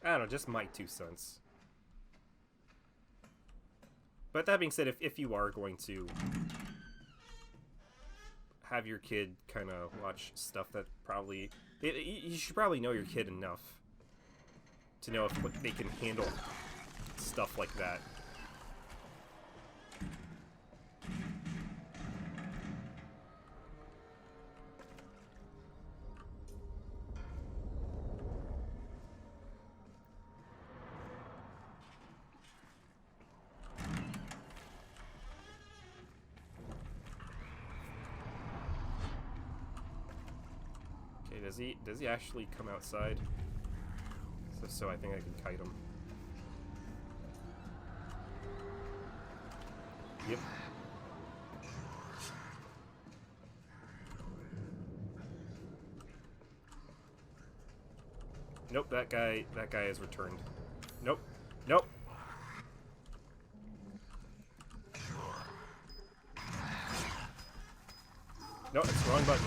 I don't know, just my 2 cents. But that being said, if you are going to have your kid kind of watch stuff that probably... You should probably know your kid enough to know if they can handle stuff like that. Does he actually come outside? So I think I can kite him. Yep. Nope, that guy has returned. Nope. Nope. No, it's the wrong button.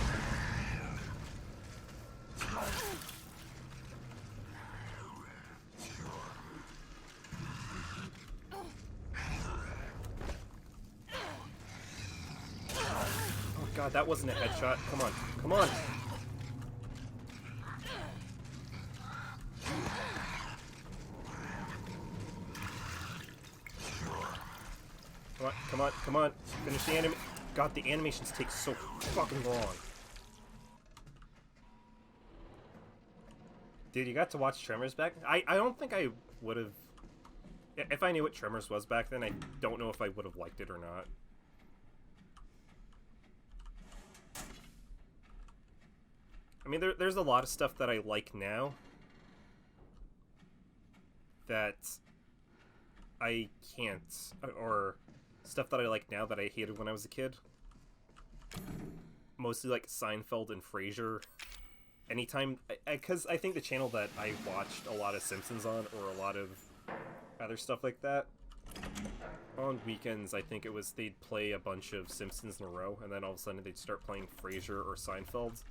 God, that wasn't a headshot. Come on. Come on. Come on, come on, come on. Finish the anime. God, the animations take so fucking long. Dude, you got to watch Tremors back? I don't think I would have... If I knew what Tremors was back then, I don't know if I would have liked it or not. I mean, there's a lot of stuff that I like now that I can't, or stuff that I like now that I hated when I was a kid. Mostly like Seinfeld and Frasier. Anytime, because I think the channel that I watched a lot of Simpsons on, or a lot of other stuff like that, on weekends, I think it was they'd play a bunch of Simpsons in a row, and then all of a sudden they'd start playing Frasier or Seinfeld.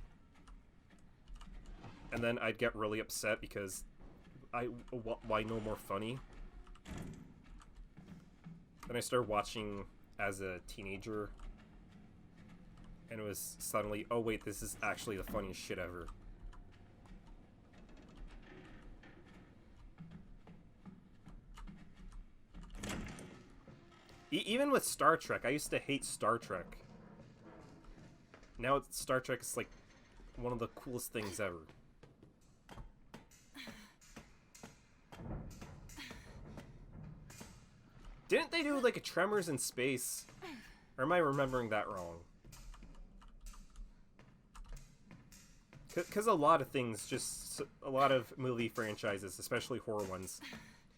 And then I'd get really upset because why no more funny? Then I started watching as a teenager, and it was suddenly, oh wait, this is actually the funniest shit ever. Even with Star Trek, I used to hate Star Trek. Now Star Trek is like one of the coolest things ever. Didn't they do like a Tremors in space? Or am I remembering that wrong? Because a lot of things, just a lot of movie franchises, especially horror ones,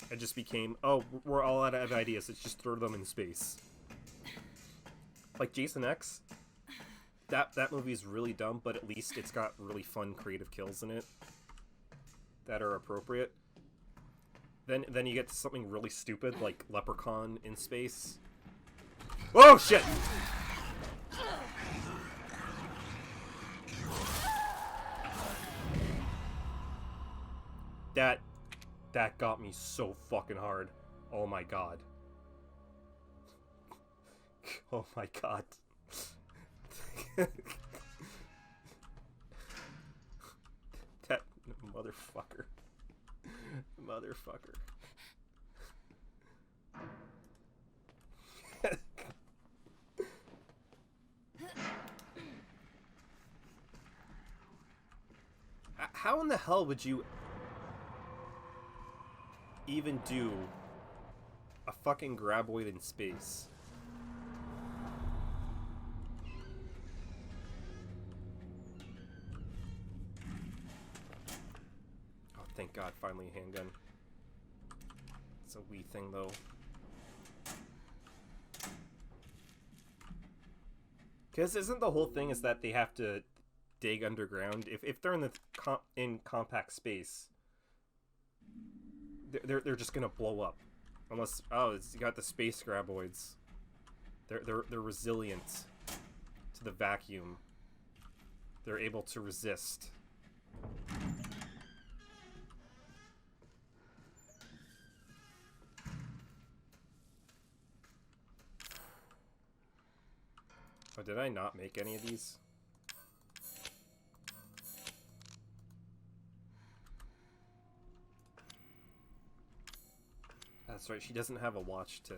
it just became, oh, we're all out of ideas, let's just throw them in space. Like Jason X, that movie is really dumb, but at least it's got really fun, creative kills in it that are appropriate. Then you get to something really stupid, like Leprechaun in space. Oh, shit! That got me so fucking hard. Oh my god. Oh my god. That motherfucker. Motherfucker. How in the hell would you even do a fucking graboid in space? thank God, finally a handgun. It's a wee thing, though. Because isn't the whole thing is that they have to dig underground? If they're in the compact space, they're just gonna blow up, unless you got the space graboids. They're resilient to the vacuum. They're able to resist. Oh, did I not make any of these? That's right, she doesn't have a watch to...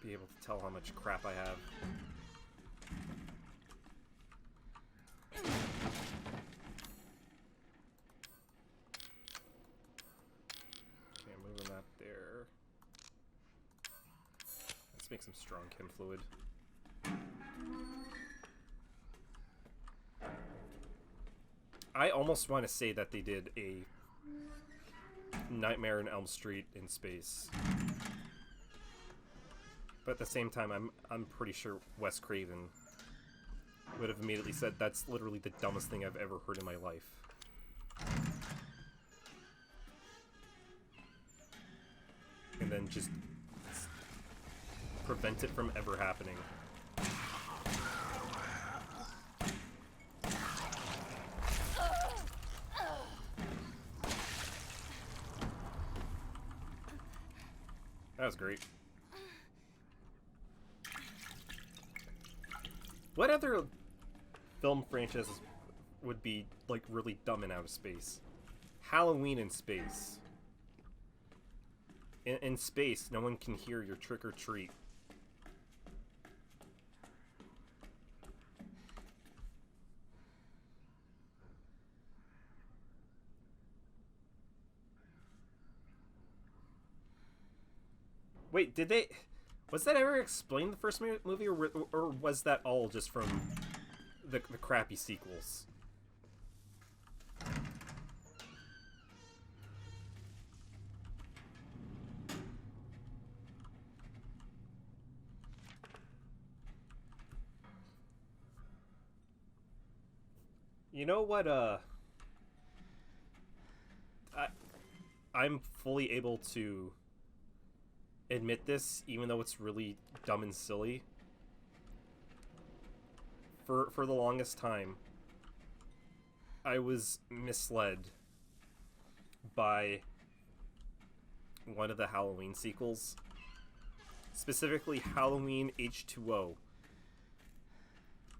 be able to tell how much crap I have. Okay, I'm moving that there. Let's make some strong chem fluid. I almost want to say that they did a Nightmare on Elm Street in space. But at the same time, I'm pretty sure Wes Craven would have immediately said that's literally the dumbest thing I've ever heard in my life. And then just prevent it from ever happening. That was great. What other film franchises would be, like, really dumb in outer space? Halloween in space. In space, no one can hear your trick or treat. Wait, did they... Was that ever explained in the first movie, or was that all just from the crappy sequels? You know what, I'm fully able to admit this, even though it's really dumb and silly. For the longest time, I was misled by one of the Halloween sequels. Specifically Halloween H2O.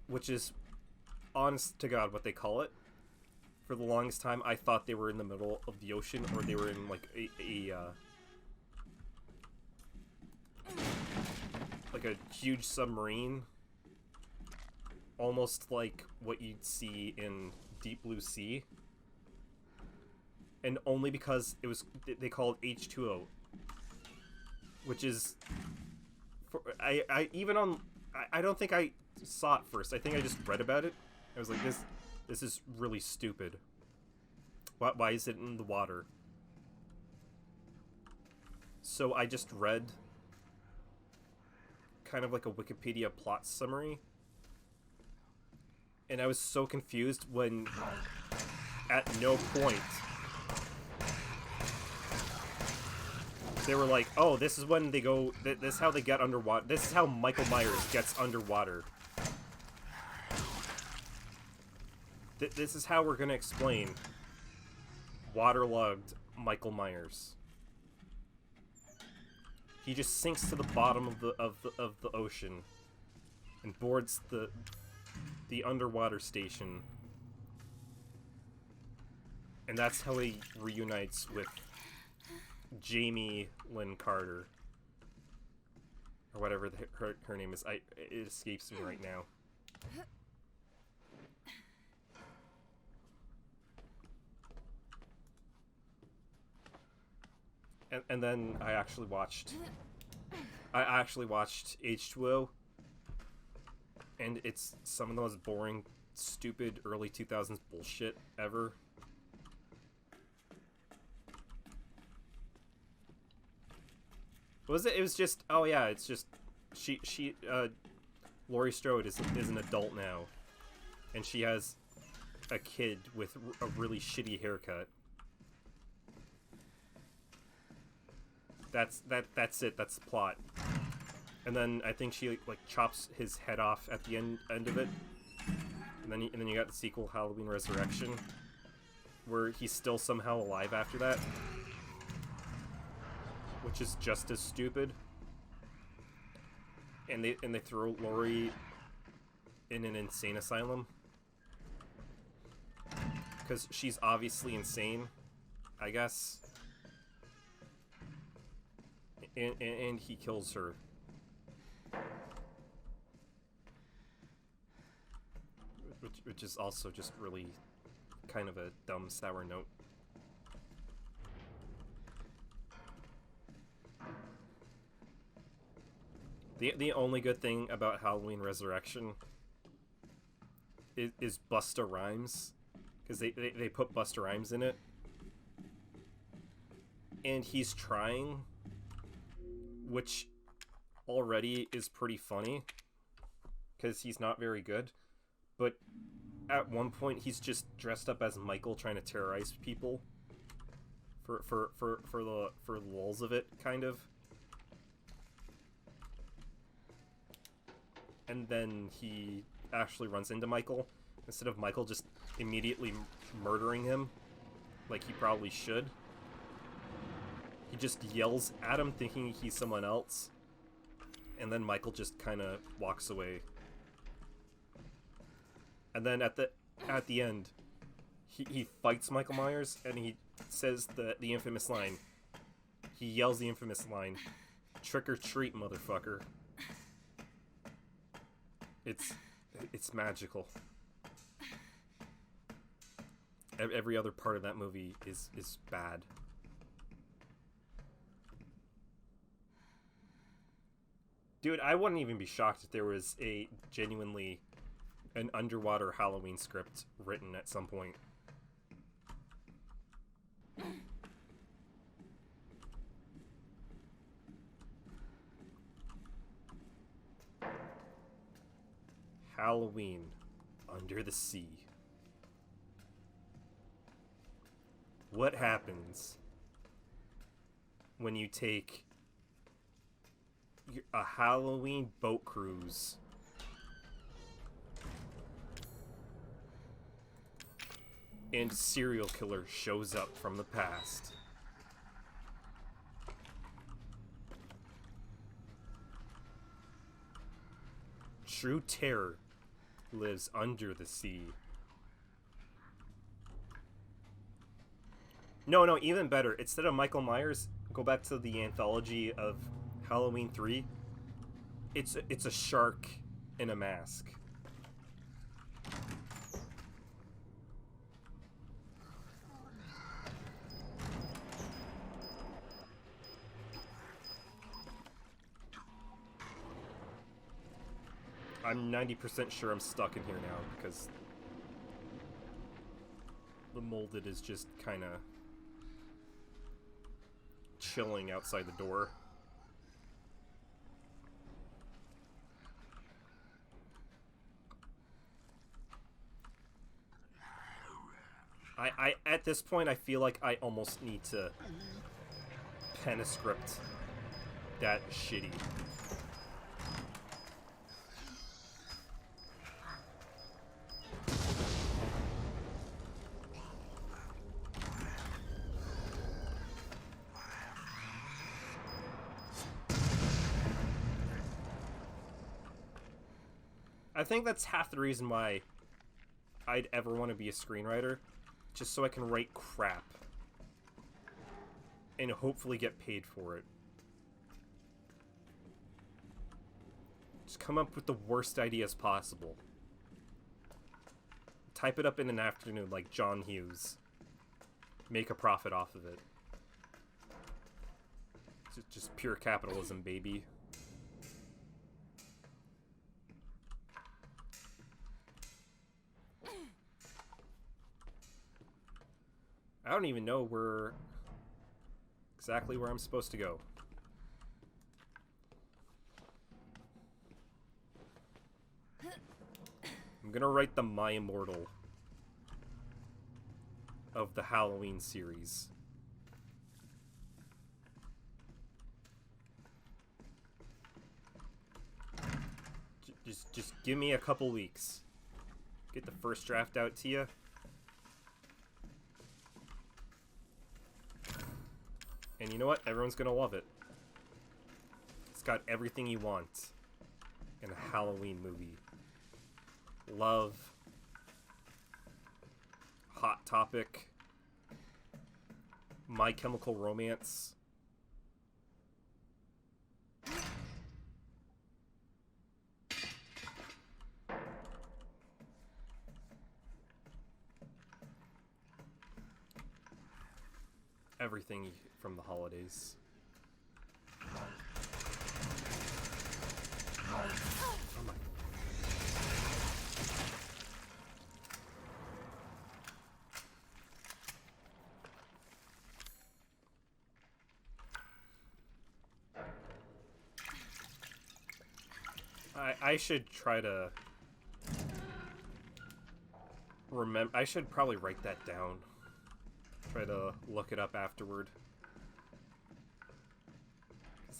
Which is, honest to God, what they call it. For the longest time, I thought they were in the middle of the ocean, or they were in, like, like a huge submarine, almost like what you'd see in Deep Blue Sea, and only because they call it H2O, which is, I don't think I saw it first. I think I just read about it. I was like, this is really stupid. Why is it in the water? So I just read kind of like a Wikipedia plot summary, and I was so confused when at no point they were like, oh, this is when they go, this is how they get underwater, this is how Michael Myers gets underwater, this is how we're gonna explain waterlogged Michael Myers. He just sinks to the bottom of the ocean and boards the underwater station, and that's how he reunites with Jamie Lynn Carter, or whatever her name is. It escapes me right now. And then I actually watched H2O, And it's some of the most boring, stupid early 2000s bullshit ever. What was it? It was just, oh yeah, it's just, Laurie Strode is an adult now. And she has a kid with a really shitty haircut. That's it. That's the plot. And then I think she like chops his head off at the end of it. And then you got the sequel, Halloween Resurrection, where he's still somehow alive after that, which is just as stupid. And they throw Laurie in an insane asylum because she's obviously insane, I guess. And he kills her. Which is also just really kind of a dumb, sour note. The only good thing about Halloween Resurrection is Busta Rhymes, because they put Busta Rhymes in it. And he's trying, which already is pretty funny, because he's not very good. But at one point, he's just dressed up as Michael trying to terrorize people for the lulz of it, kind of. And then he actually runs into Michael, instead of Michael just immediately murdering him, like he probably should. He just yells at him, thinking he's someone else, and then Michael just kind of walks away. And then at the end, he fights Michael Myers, and he says the infamous line. He yells the infamous line, "Trick or treat, motherfucker." It's magical. Every other part of that movie is bad. Dude, I wouldn't even be shocked if there was a genuinely an underwater Halloween script written at some point. Halloween Under the Sea. What happens when you take a Halloween boat cruise and a serial killer shows up from the past? True terror lives under the sea. No, even better. Instead of Michael Myers, go back to the anthology of Halloween 3. It's a shark in a mask. I'm 90% sure I'm stuck in here now because the molded is just kind of chilling outside the door. I at this point I feel like I almost need to pen a script that shitty. I think that's half the reason why I'd ever want to be a screenwriter, just so I can write crap and hopefully get paid for it. Just come up with the worst ideas possible. Type it up in an afternoon like John Hughes. Make a profit off of it. Just pure capitalism, baby. don't even know exactly where I'm supposed to go. I'm gonna write the My Immortal of the Halloween series. Just give me a couple weeks. Get the first draft out to you. And you know what? Everyone's gonna love it. It's got everything you want in a Halloween movie. Love. Hot Topic. My Chemical Romance. Everything from the holidays. Oh my. I should try to remember. I should probably write that down. Try to look it up afterward. 'Cause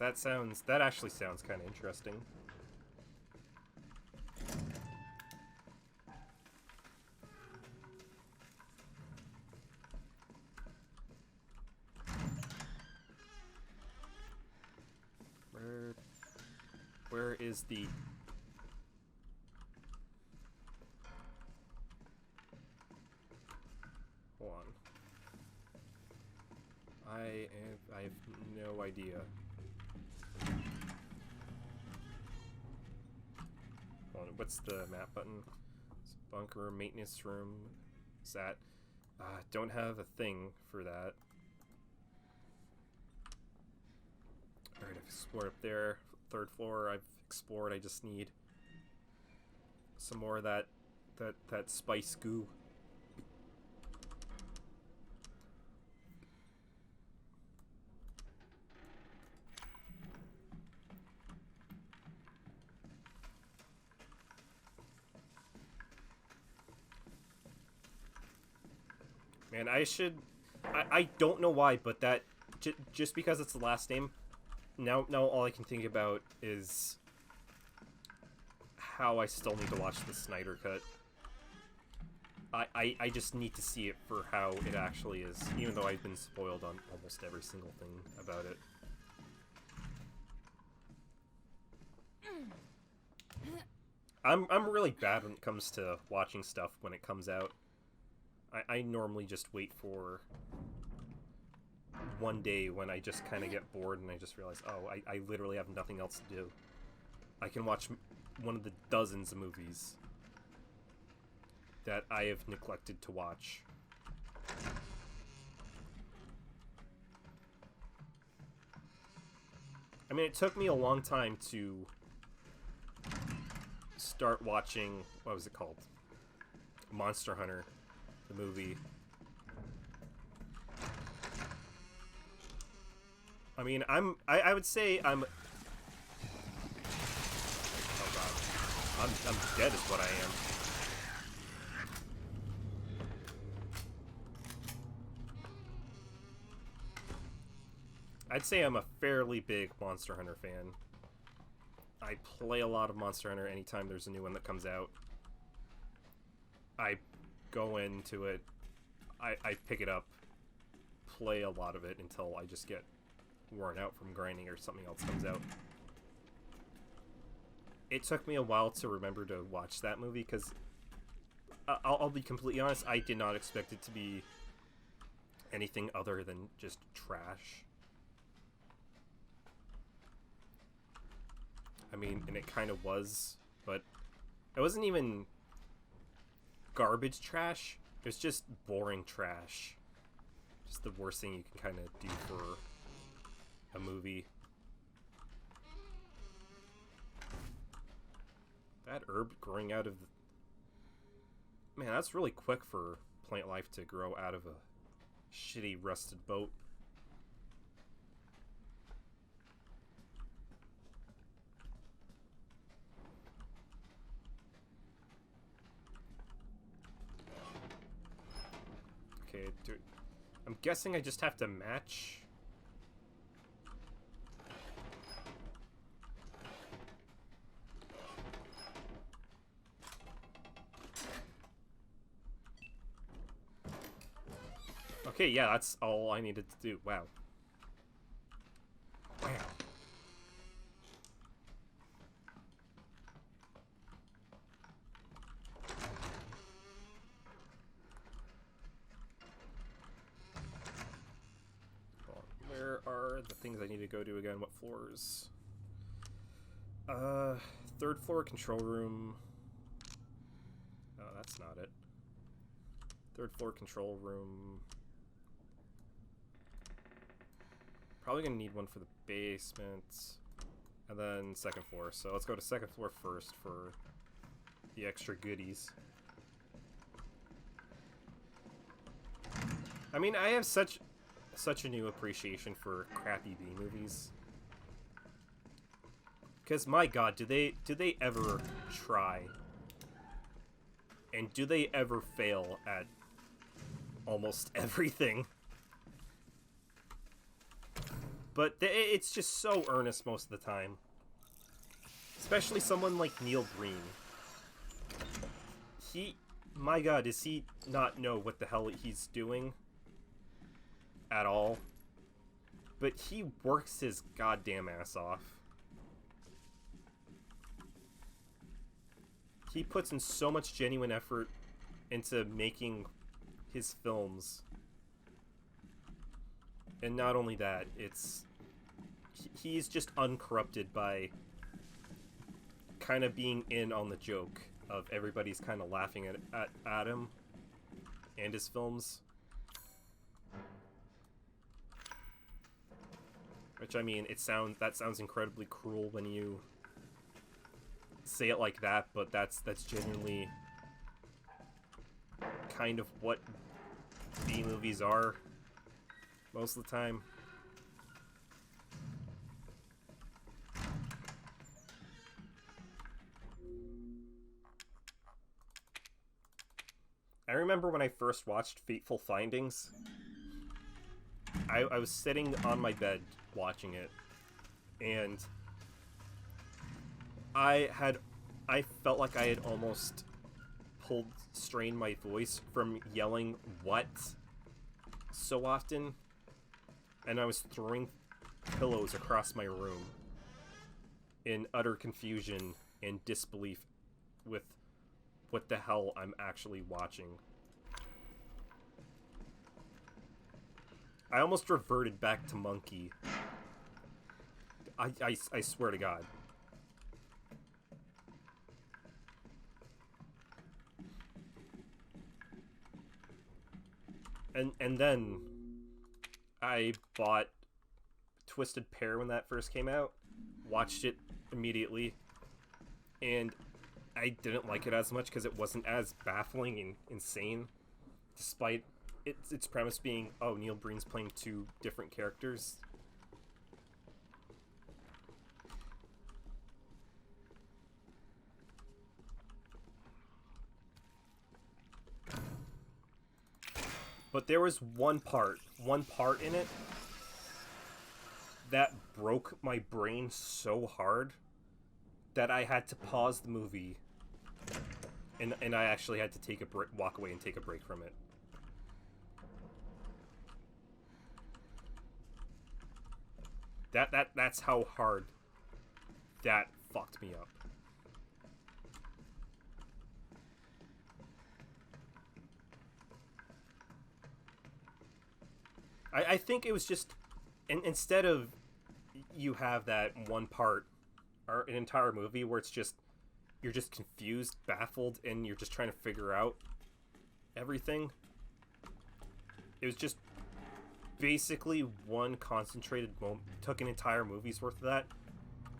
that actually sounds kind of interesting. Where is the... Hold on. I have no idea. Hold on, what's the map button? It's bunker, maintenance room. Is that? Don't have a thing for that. Alright, I've explored up there. 3rd floor I've explored. I just need some more of that spice goo. Man, I don't know why, but that just because it's the last name, now all I can think about is how I still need to watch the Snyder Cut. I just need to see it for how it actually is, even though I've been spoiled on almost every single thing about it. I'm really bad when it comes to watching stuff when it comes out. I normally just wait for one day when I just kind of get bored and I just realize, oh, I literally have nothing else to do. I can watch one of the dozens of movies that I have neglected to watch. I mean, it took me a long time to start watching, what was it called? Monster Hunter. The movie. I mean, I would say I'm... Oh god. I'm dead is what I am. I'd say I'm a fairly big Monster Hunter fan. I play a lot of Monster Hunter anytime there's a new one that comes out. I go into it, I pick it up, play a lot of it until I just get worn out from grinding or something else comes out. It took me a while to remember to watch that movie because I'll be completely honest, I did not expect it to be anything other than just trash. I mean, and it kind of was, but it wasn't even garbage trash. It was just boring trash. Just the worst thing you can kind of do for a movie. That herb growing out of the... Man, that's really quick for plant life to grow out of a shitty rusted boat. Okay, I'm guessing I just have to match. Okay, yeah, that's all I needed to do. Wow. Wow. Where are the things I need to go to again? What floors? Third floor control room. Oh, that's not it. Third floor control room. Probably gonna need one for the basement. And then second floor. So let's go to second floor first for the extra goodies. I mean, I have such a new appreciation for crappy B movies. Because my god, do they ever try? And do they ever fail at almost everything? But it's just so earnest most of the time. Especially someone like Neil Breen. My god, does he not know what the hell he's doing? At all. But he works his goddamn ass off. He puts in so much genuine effort into making his films. And not only that, he's just uncorrupted by kind of being in on the joke of everybody's kind of laughing at him and his films. Which, I mean, that sounds incredibly cruel when you say it like that, but that's genuinely kind of what B movies are most of the time. I remember when I first watched Fateful Findings, I was sitting on my bed watching it, and I felt like I had almost strained my voice from yelling "what" so often, and I was throwing pillows across my room in utter confusion and disbelief with what the hell I'm actually watching. I almost reverted back to Monkey. I swear to God. And then I bought Twisted Pair when that first came out, watched it immediately, and I didn't like it as much because it wasn't as baffling and insane, despite its premise being, oh, Neil Breen's playing two different characters. But there was one part in it that broke my brain so hard that I had to pause the movie, and I actually had to walk away and take a break from it. That's how hard that fucked me up. I think it was just, instead of you have that one part or an entire movie where it's just, you're just confused, baffled, and you're just trying to figure out everything. It was just basically one concentrated moment. Took an entire movie's worth of that,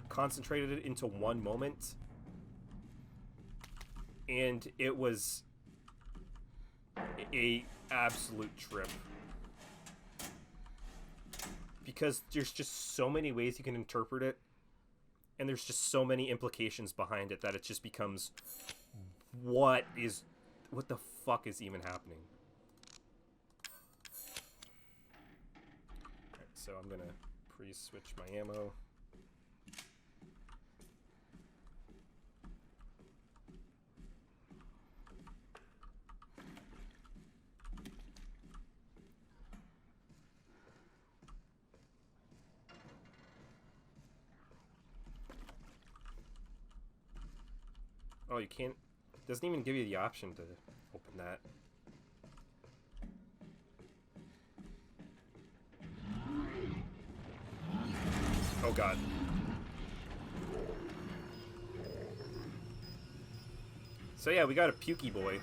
concentrated it into one moment, and it was a absolute trip. because there's just so many ways you can interpret it, and there's just so many implications behind it that it just becomes, what the fuck is even happening? Alright, so I'm gonna pre-switch my ammo. Oh, you can't... Doesn't even give you the option to open that. Oh god. So yeah, we got a pukey boy.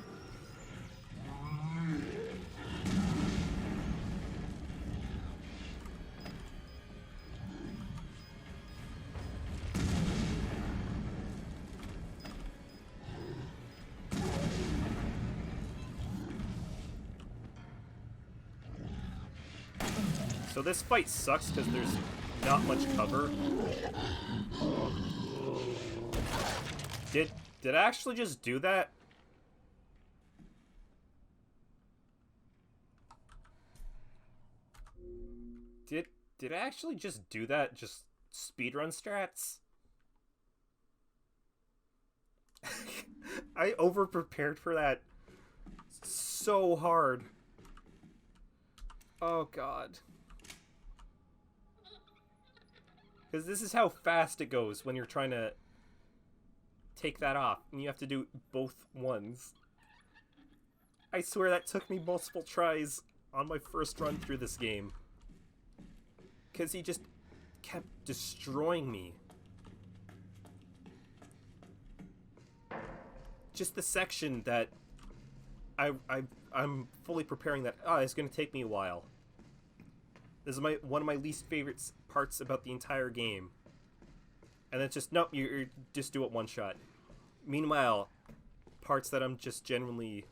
So this fight sucks because there's not much cover. Did I actually just do that? Did I actually just do that? Just speedrun strats? I over-prepared for that so hard. Oh god. Because this is how fast it goes when you're trying to take that off. And you have to do both ones. I swear that took me multiple tries on my first run through this game. Because he just kept destroying me. Just the section that I'm fully preparing that, it's going to take me a while. This is one of my least favorite parts about the entire game. And it's just, nope, you just do it one shot. Meanwhile, parts that I'm just genuinely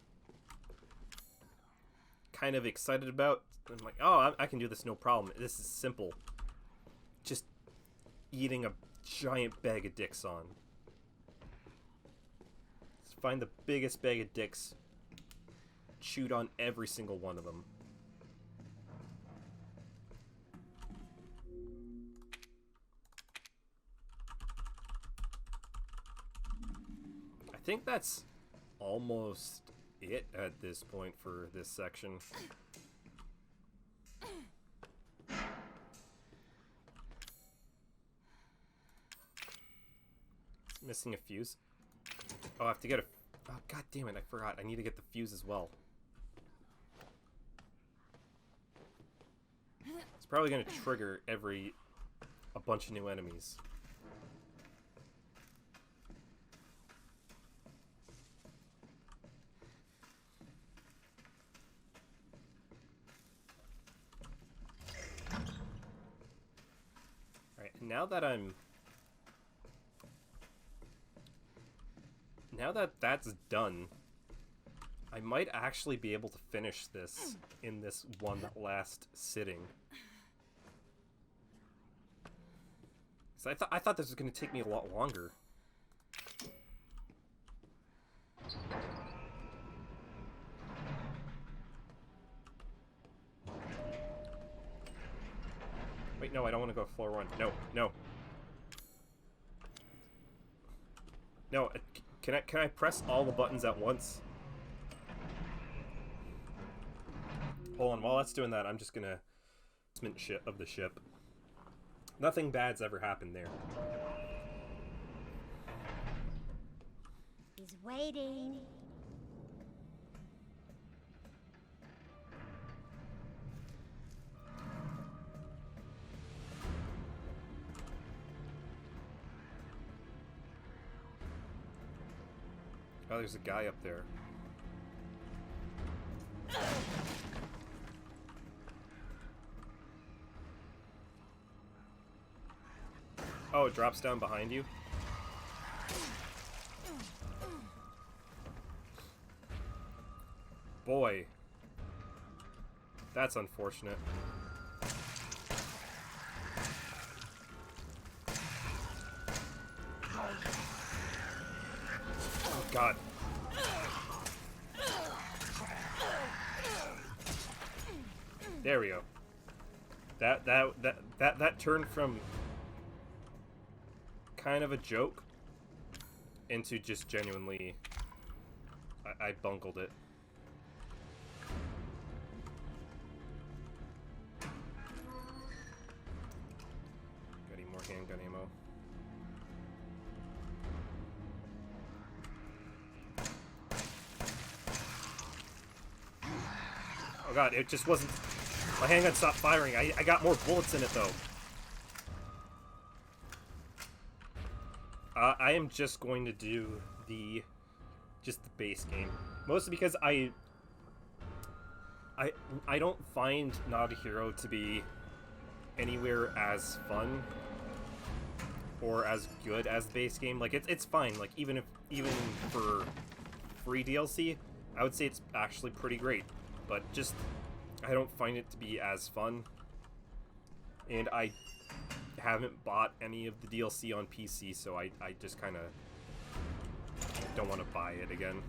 kind of excited about, I'm like, oh, I can do this no problem. This is simple. Just eating a giant bag of dicks on. Just find the biggest bag of dicks, chewed on every single one of them. I think that's almost it at this point for this section. Missing a fuse. Oh, I have to get a... Oh, god damn it, I forgot. I need to get the fuse as well. It's probably going to trigger a bunch of new enemies. Alright, now that that's done, I might actually be able to finish this in this one last sitting. So I thought this was going to take me a lot longer. Wait, no, I don't want to go floor one. No, no. No, can I press all the buttons at once? Hold on, while that's doing that, I'm just gonna... shit of the ship. Nothing bad's ever happened there. He's waiting. Oh, there's a guy up there. Oh, it drops down behind you? Boy. That's unfortunate. There we go. That turned from kind of a joke into just genuinely I bungled it. Got any more handgun ammo? Oh god, it just wasn't... My handgun stopped firing. I got more bullets in it, though. I am just going to do the base game. Mostly because I don't find Not a Hero to be anywhere as fun or as good as the base game. Like, it's fine. Like, even for free DLC, I would say it's actually pretty great. But just, I don't find it to be as fun. And I haven't bought any of the DLC on PC, so I just kind of don't want to buy it again.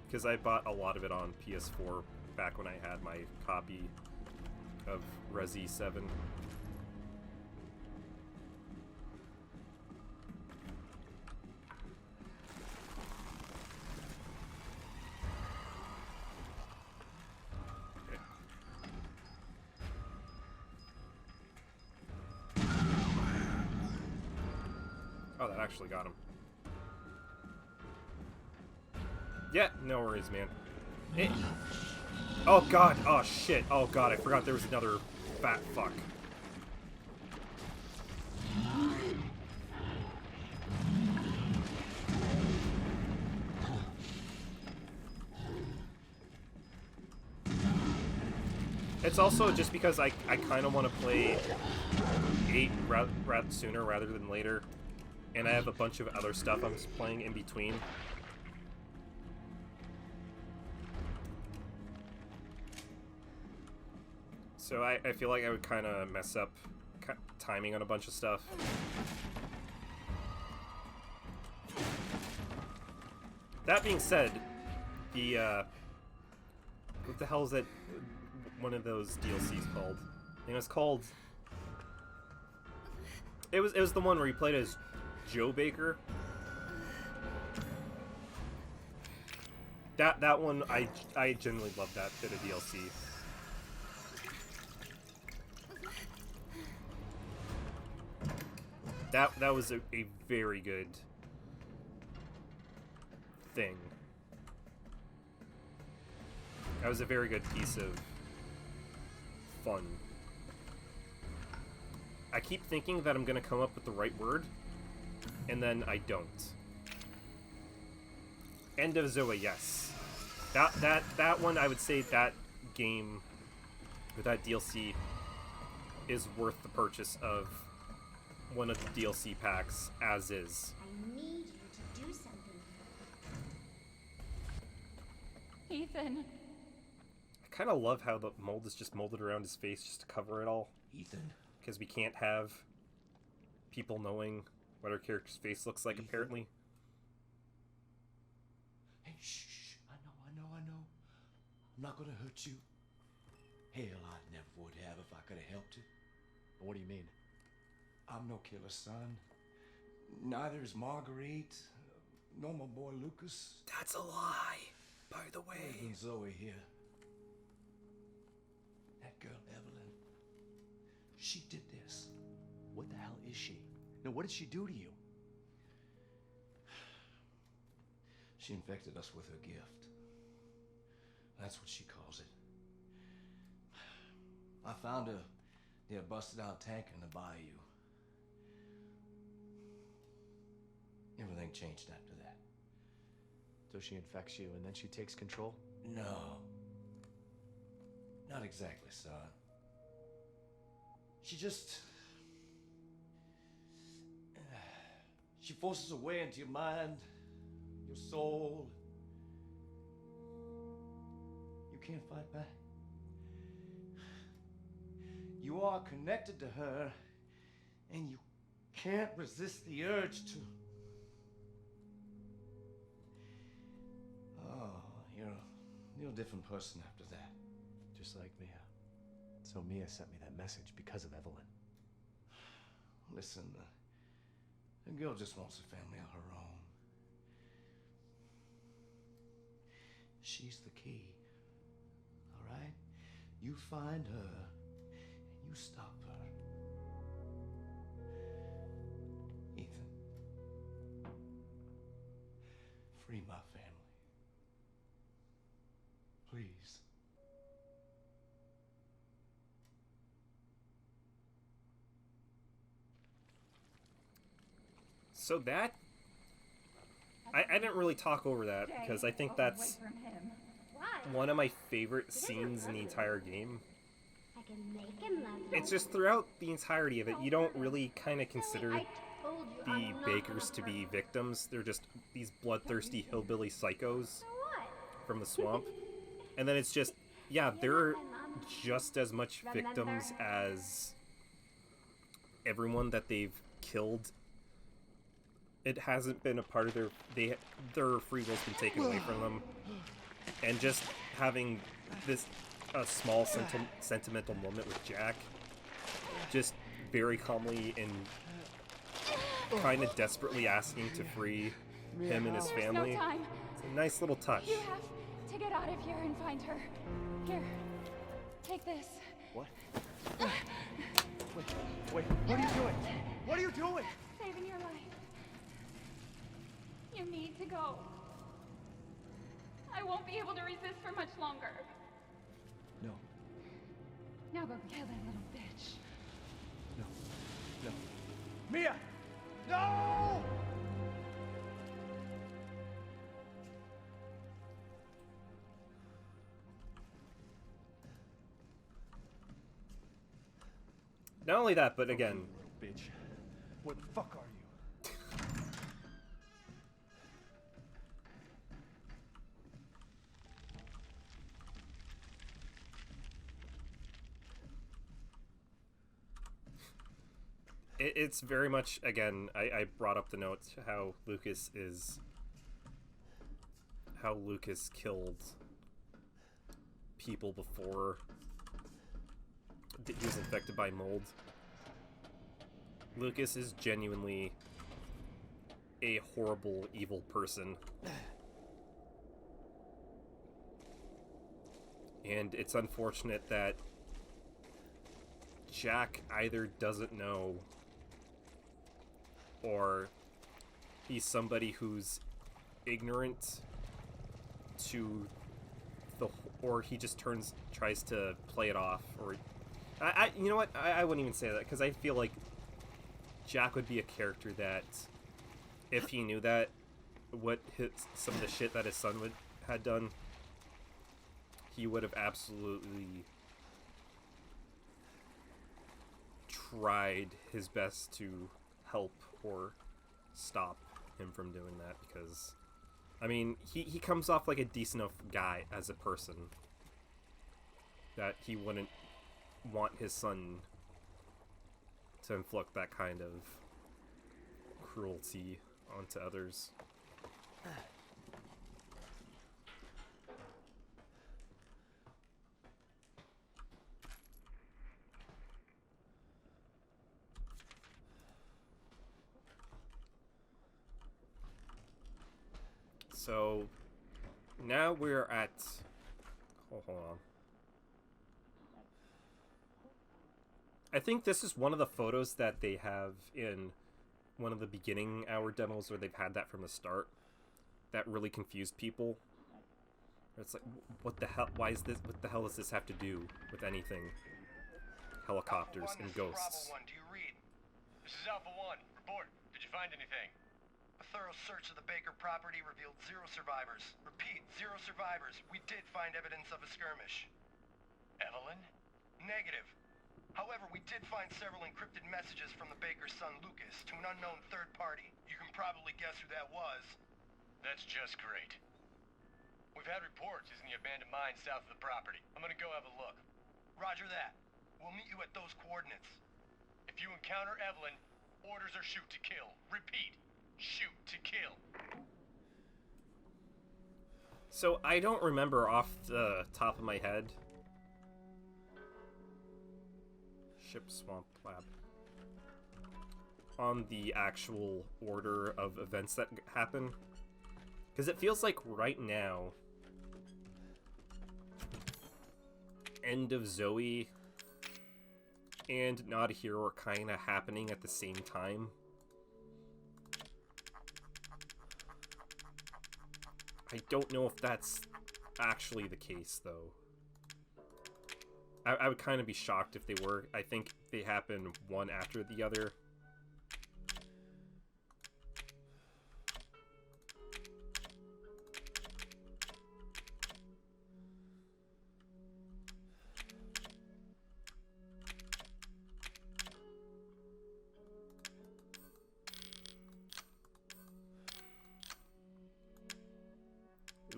Because I bought a lot of it on PS4 back when I had my copy of Resi 7. Oh, that actually got him. Yeah, no worries, man. Oh god, oh shit, oh god, I forgot there was another fat fuck. It's also just because I kind of want to play 8 sooner rather than later. And I have a bunch of other stuff I'm playing in between. So I feel like I would kind of mess up timing on a bunch of stuff. That being said, the what the hell is that one of those DLCs called? I think it's called... It was the one where he played as Joe Baker. That one, I genuinely love that bit of DLC. That was a very good thing. That was a very good piece of fun. I keep thinking that I'm gonna come up with the right word, and then I don't. End of Zoe, yes. That one, I would say that game, or that DLC, is worth the purchase of one of the DLC packs, as is. I need you to do something. Ethan. I kind of love how the mold is just molded around his face just to cover it all. Ethan. Because we can't have people knowing what our character's face looks like, Ethan? apparently. Hey, shh. I know. I'm not gonna hurt you. Hell, I never would have if I could have helped you. What do you mean? I'm no killer, son. Neither is Marguerite, nor my boy Lucas. That's a lie, by the way. Even Zoe here. That girl, Evelyn. She did this. What the hell is she? No, what did she do to you? She infected us with her gift. That's what she calls it. I found her near a busted out tank in the bayou. Everything changed after that. So she infects you and then she takes control? No. Not exactly, son. She just... She forces her way into your mind, your soul. You can't fight back. You are connected to her, and you can't resist the urge to... Oh, you're a different person after that. Just like me. So Mia sent me that message because of Evelyn. Listen, the girl just wants a family of her own. She's the key. All right? You find her, and you stop her. Ethan, free my family. Please. So that... I didn't really talk over that, because I think that's Away from him. Why? one of my favorite scenes in the entire game. I can make him love you. It's just throughout the entirety of it, you don't really kind of consider I told you the I'm not Bakers to gonna be hurt victims. They're just these bloodthirsty hillbilly psychos you. So what? from the swamp. And then it's just, yeah, they're just as much victims as everyone that they've killed. It hasn't been a part of their free will's been taken away from them. And just having this small sentimental moment with Jack, just very calmly and kind of desperately asking to free him and his There's family. no time. It's a nice little touch. You have to get out of here and find her. Here, take this. What? Wait, what are you doing? What are you doing? Saving your life. You need to go. I won't be able to resist for much longer. No, Now go kill that little bitch. no. Mia! No! Not only that, but again, Bitch. What the fuck are you? it's very much, again, I brought up the notes how Lucas killed people before he was infected by mold. Lucas is genuinely a horrible, evil person. And it's unfortunate that Jack either doesn't know, or he's somebody who's ignorant to the, or he just tries to play it off, or you know what, I wouldn't even say that, because I feel like Jack would be a character that, if he knew that, some of the shit that his son had done, he would have absolutely tried his best to help or stop him from doing that, because, I mean, he comes off like a decent enough guy as a person that he wouldn't want his son to inflict that kind of cruelty onto others. So now we're at, hold on. I think this is one of the photos that they have in one of the beginning hour demos, where they've had that from the start, that really confused people. It's like, what the hell, why is this, what the hell does this have to do with anything? Helicopters and ghosts. Bravo 1, do you read? This is Alpha 1. Report. Did you find anything? A thorough search of the Baker property revealed 0 survivors. Repeat, 0 survivors. We did find evidence of a skirmish. Evelyn? Negative. However, we did find several encrypted messages from the Baker's son Lucas to an unknown third party. You can probably guess who that was. That's just great. We've had reports using the abandoned mine south of the property. I'm gonna go have a look. Roger that. We'll meet you at those coordinates. If you encounter Evelyn, orders are shoot to kill. Repeat, shoot to kill. So I don't remember off the top of my head Ship Swamp Lab. On the actual order of events that happen. Because it feels like right now, End of Zoe and Not a Hero are kind of happening at the same time. I don't know if that's actually the case, though. I would kind of be shocked if they were. I think they happen one after the other.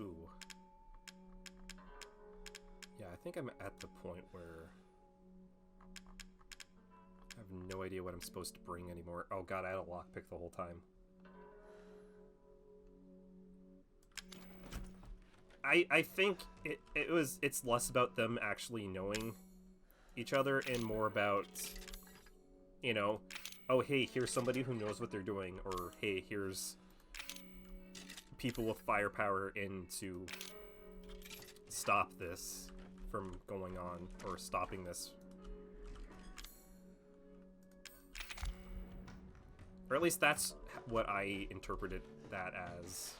Ooh. Yeah, I think I'm at the point where I have no idea what I'm supposed to bring anymore. Oh god, I had a lockpick the whole time. I think it's less about them actually knowing each other and more about, you know, oh hey, here's somebody who knows what they're doing, or hey, here's people with firepower in to stop this from going on, or stopping this. Or at least that's what I interpreted that as.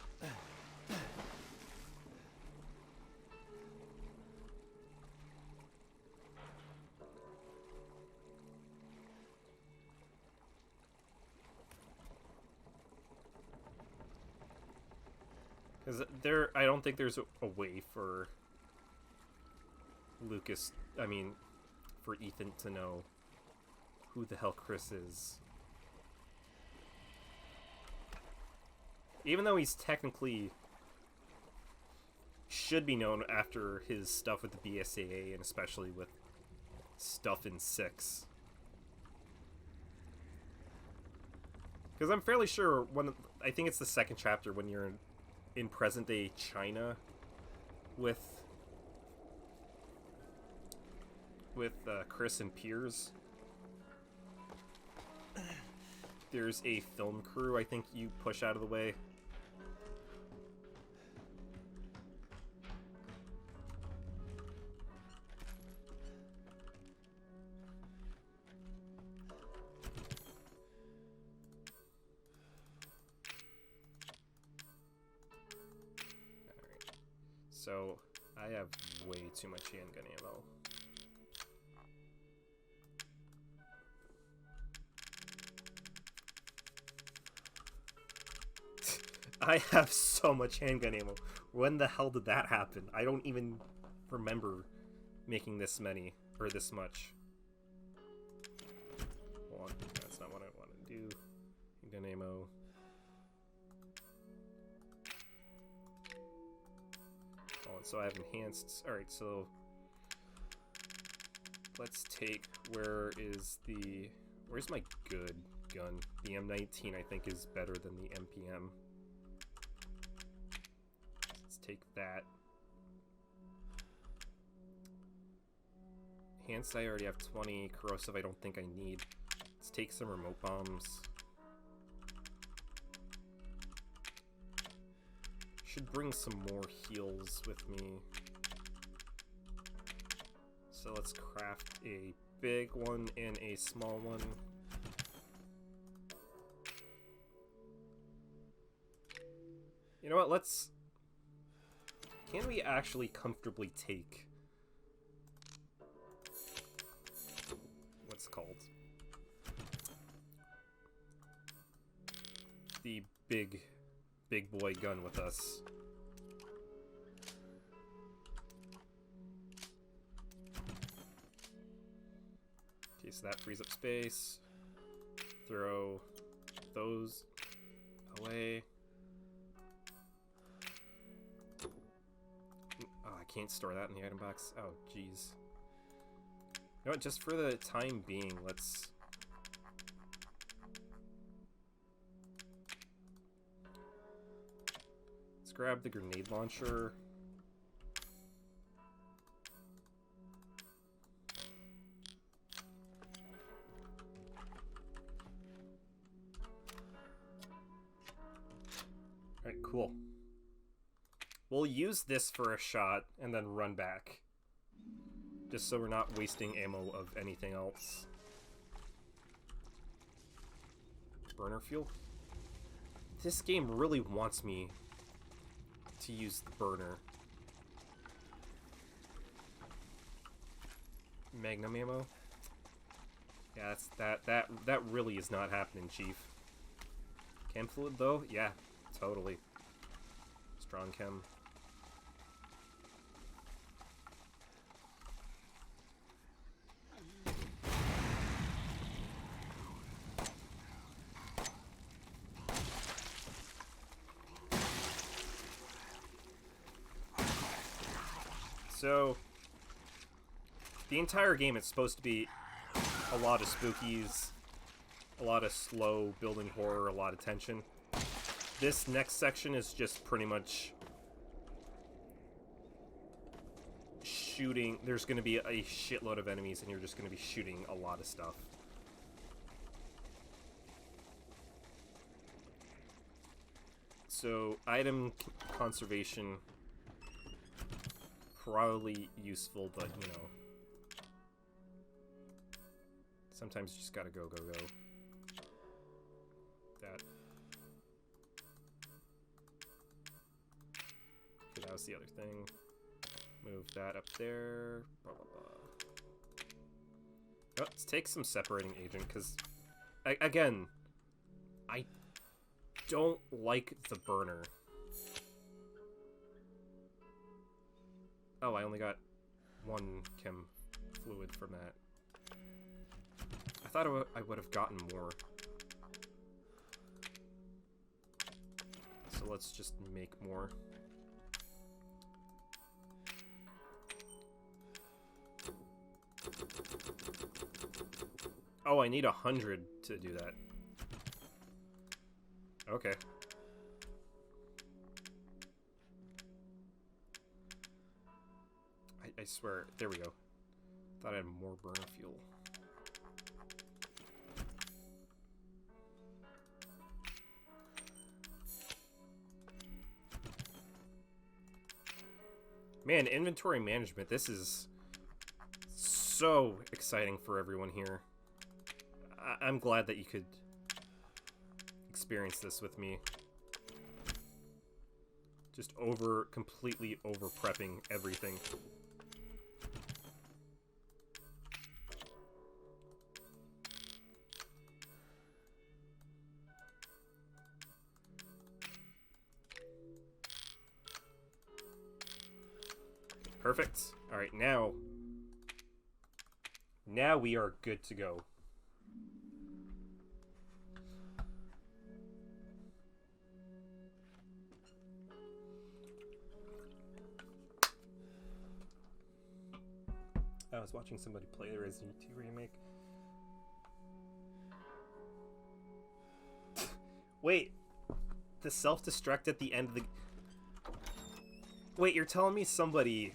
Because I don't think there's a way for Lucas, for Ethan to know who the hell Chris is. Even though he's technically should be known after his stuff with the BSAA, and especially with stuff in 6. Because I'm fairly sure I think it's the second chapter when you're in present-day China with Chris and Piers. There's a film crew I think you push out of the way. So, I have way too much handgun ammo. I have so much handgun ammo. When the hell did that happen? I don't even remember making this many, or this much. Hold on, that's not what I want to do. Handgun ammo. So I have enhanced. Alright, so let's take, where's my good gun? The M19 I think is better than the MPM. Let's take that. Enhanced I already have 20. Corrosive I don't think I need. Let's take some remote bombs. Should bring some more heals with me. So let's craft a big one and a small one. You know what, can we actually comfortably take what's it called? The big boy gun with us. Okay, so that frees up space. Throw those away. Oh, I can't store that in the item box. Oh, jeez. You know what, just for the time being, let's grab the grenade launcher. Cool. We'll use this for a shot and then run back. Just so we're not wasting ammo of anything else. Burner fuel? This game really wants me to use the burner. Magnum ammo? Yeah, that really is not happening, Chief. Chem fluid though? Yeah, totally. Strong chem. So, the entire game it's supposed to be a lot of spookies, a lot of slow building horror, a lot of tension. This next section is just pretty much shooting. There's going to be a shitload of enemies and you're just going to be shooting a lot of stuff. So, item conservation, probably useful, but you know, sometimes you just gotta go. That. Okay, that was the other thing. Move that up there. Blah, blah, blah. Oh, let's take some separating agent, because, again, I don't like the burner. Oh, I only got one chem fluid from that. I thought I would have gotten more. So let's just make more. Oh, I need 100 to do that. Okay. I swear, there we go. Thought I had more burner fuel. Man, inventory management, this is so exciting for everyone here. I'm glad that you could experience this with me. Just completely over prepping everything. Perfect. Alright, now we are good to go. I was watching somebody play the Resident Evil 2 remake. Wait, the self-destruct at the end of the... Wait, you're telling me somebody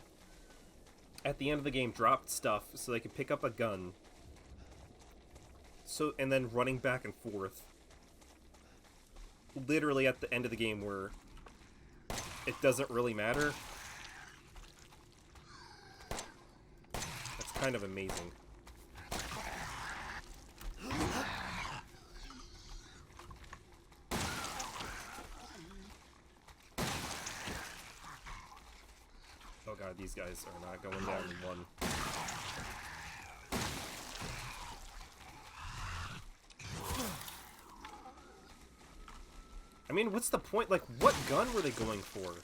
at the end of the game dropped stuff so they could pick up a gun, so, and then running back and forth, literally at the end of the game where it doesn't really matter? That's kind of amazing. Oh god, these guys are not going down in one. I mean, what's the point? Like, what gun were they going for?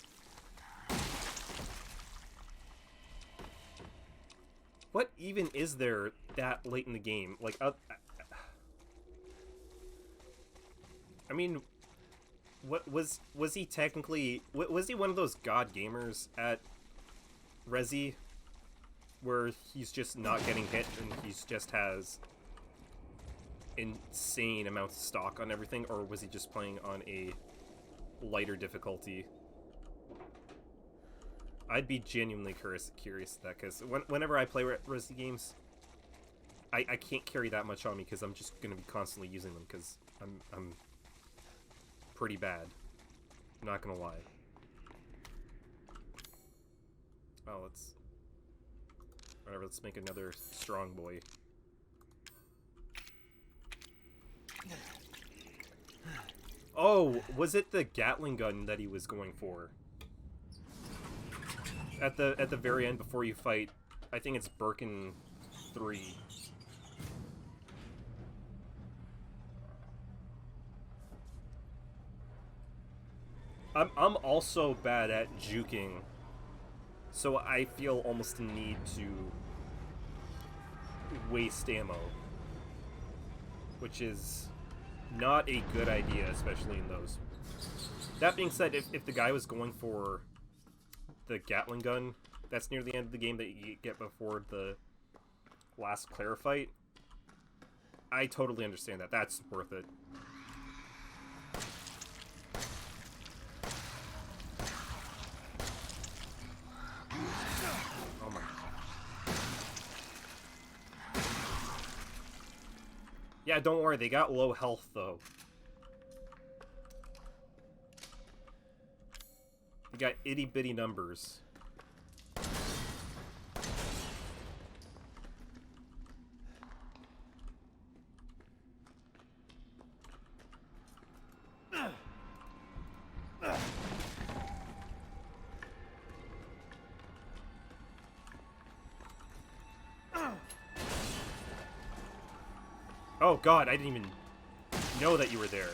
What even is there that late in the game? Like, I mean, what was he technically? Was he one of those god gamers at Resi, where he's just not getting hit and he's just has insane amounts of stock on everything, or was he just playing on a lighter difficulty? I'd be genuinely curious to that, because whenever I play Resi games, I can't carry that much on me because I'm just going to be constantly using them because I'm pretty bad. Not gonna lie. Oh, let's... Whatever, let's make another strong boy. Oh, was it the Gatling gun that he was going for? At the very end before you fight, I think it's Birkin 3. I'm also bad at juking, so I feel almost a need to waste ammo, which is not a good idea, especially in those. That being said, if the guy was going for the Gatling gun, that's near the end of the game that you get before the last Claire fight, I totally understand that. That's worth it. Oh my. Yeah, don't worry, they got low health though. They got itty bitty numbers. Oh god, I didn't even know that you were there.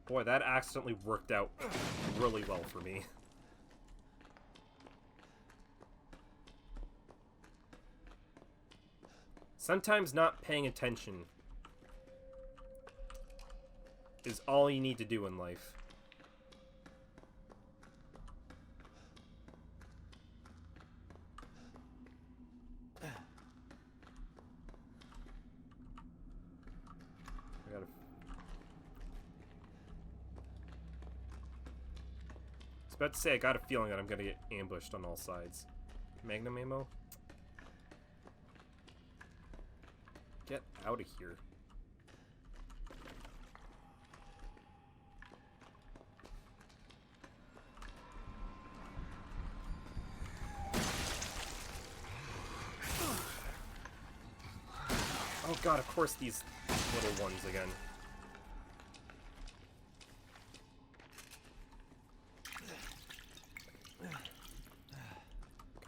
Boy, that accidentally worked out really well for me. Sometimes not paying attention is all you need to do in life. About to say, I got a feeling that I'm gonna get ambushed on all sides. Magnum ammo? Get out of here. Oh god, of course these little ones again.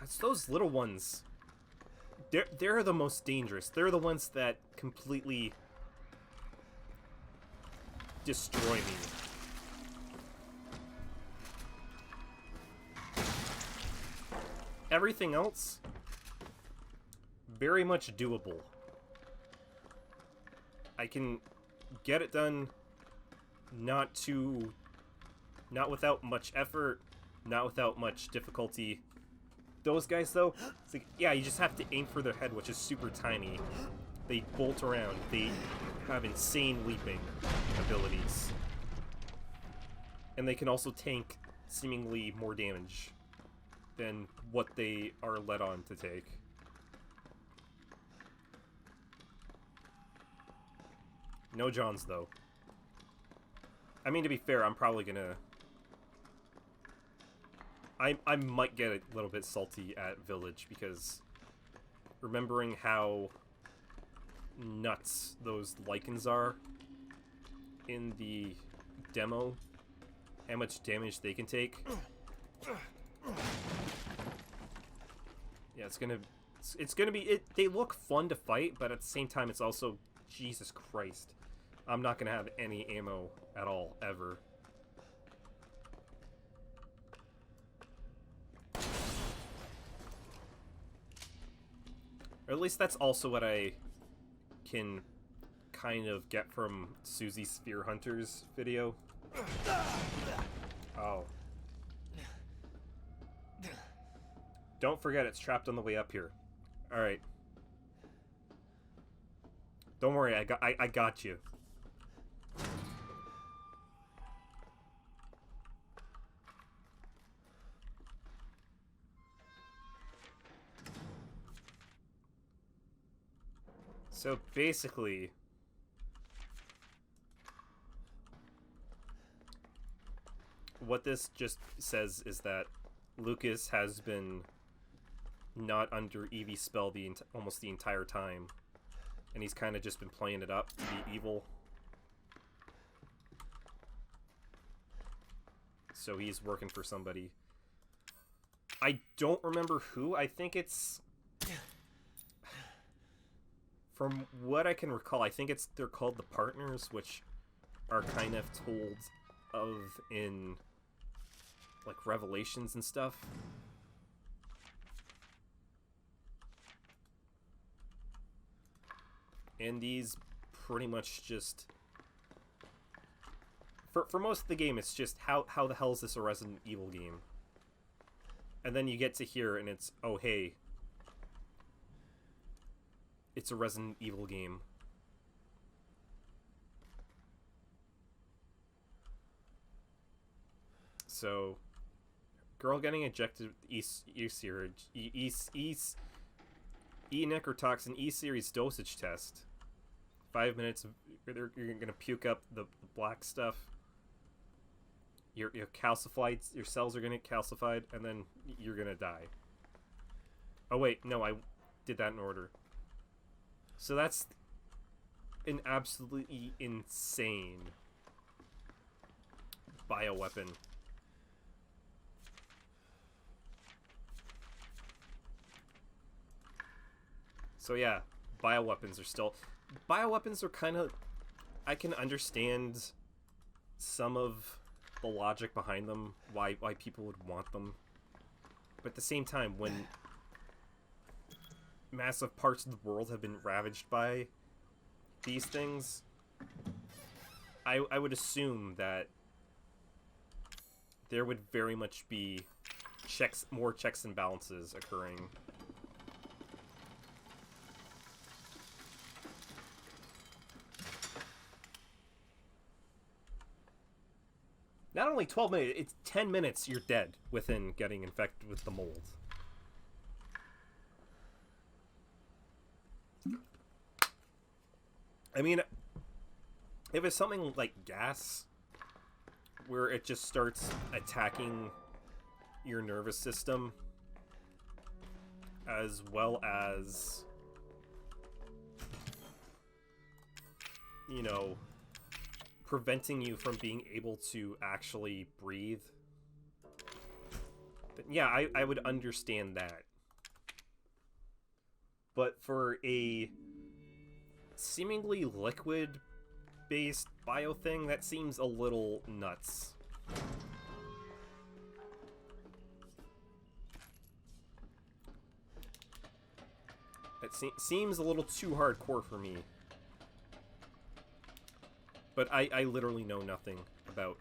It's those little ones. They're the most dangerous. They're the ones that completely destroy me. Everything else, very much doable. I can get it done not without much effort, not without much difficulty. Those guys, though, it's like, yeah, you just have to aim for their head, which is super tiny. They bolt around. They have insane leaping abilities. And they can also tank seemingly more damage than what they are led on to take. No Johns, though. I mean, to be fair, I'm probably gonna... I might get a little bit salty at Village, because remembering how nuts those lichens are in the demo, how much damage they can take. Yeah, it's gonna be, they look fun to fight, but at the same time it's also, Jesus Christ, I'm not gonna have any ammo at all, ever. Or at least that's also what I can kind of get from Susie Sphere Hunter's video. Oh. Don't forget, it's trapped on the way up here. Alright. Don't worry, I got you. So basically, what this just says is that Lucas has been not under Evie's spell almost the entire time, and he's kind of just been playing it up to be evil. So he's working for somebody. I don't remember who. I think it's... From what I can recall, I think they're called the Partners, which are kind of told of in like Revelations and stuff. And these pretty much just... For most of the game, it's just how the hell is this a Resident Evil game? And then you get to here and it's, oh hey, it's a Resident Evil game. So, girl getting injected with E-necrotoxin E-series dosage test. 5 minutes, you're gonna puke up the black stuff. You're calcified, your cells are gonna get calcified, and then you're gonna die. Oh wait, no, I did that in order. So that's an absolutely insane bioweapon. So yeah, bioweapons are still... Bioweapons are kind of... I can understand some of the logic behind them, why people would want them. But at the same time, when massive parts of the world have been ravaged by these things, I would assume that there would very much be more checks and balances occurring. Not only 12 minutes, it's 10 minutes you're dead within getting infected with the mold. I mean, if it's something like gas, where it just starts attacking your nervous system, as well as, you know, preventing you from being able to actually breathe, then yeah, I would understand that. But for a seemingly liquid-based bio thing, that seems a little nuts. It seems a little too hardcore for me. But I literally know nothing about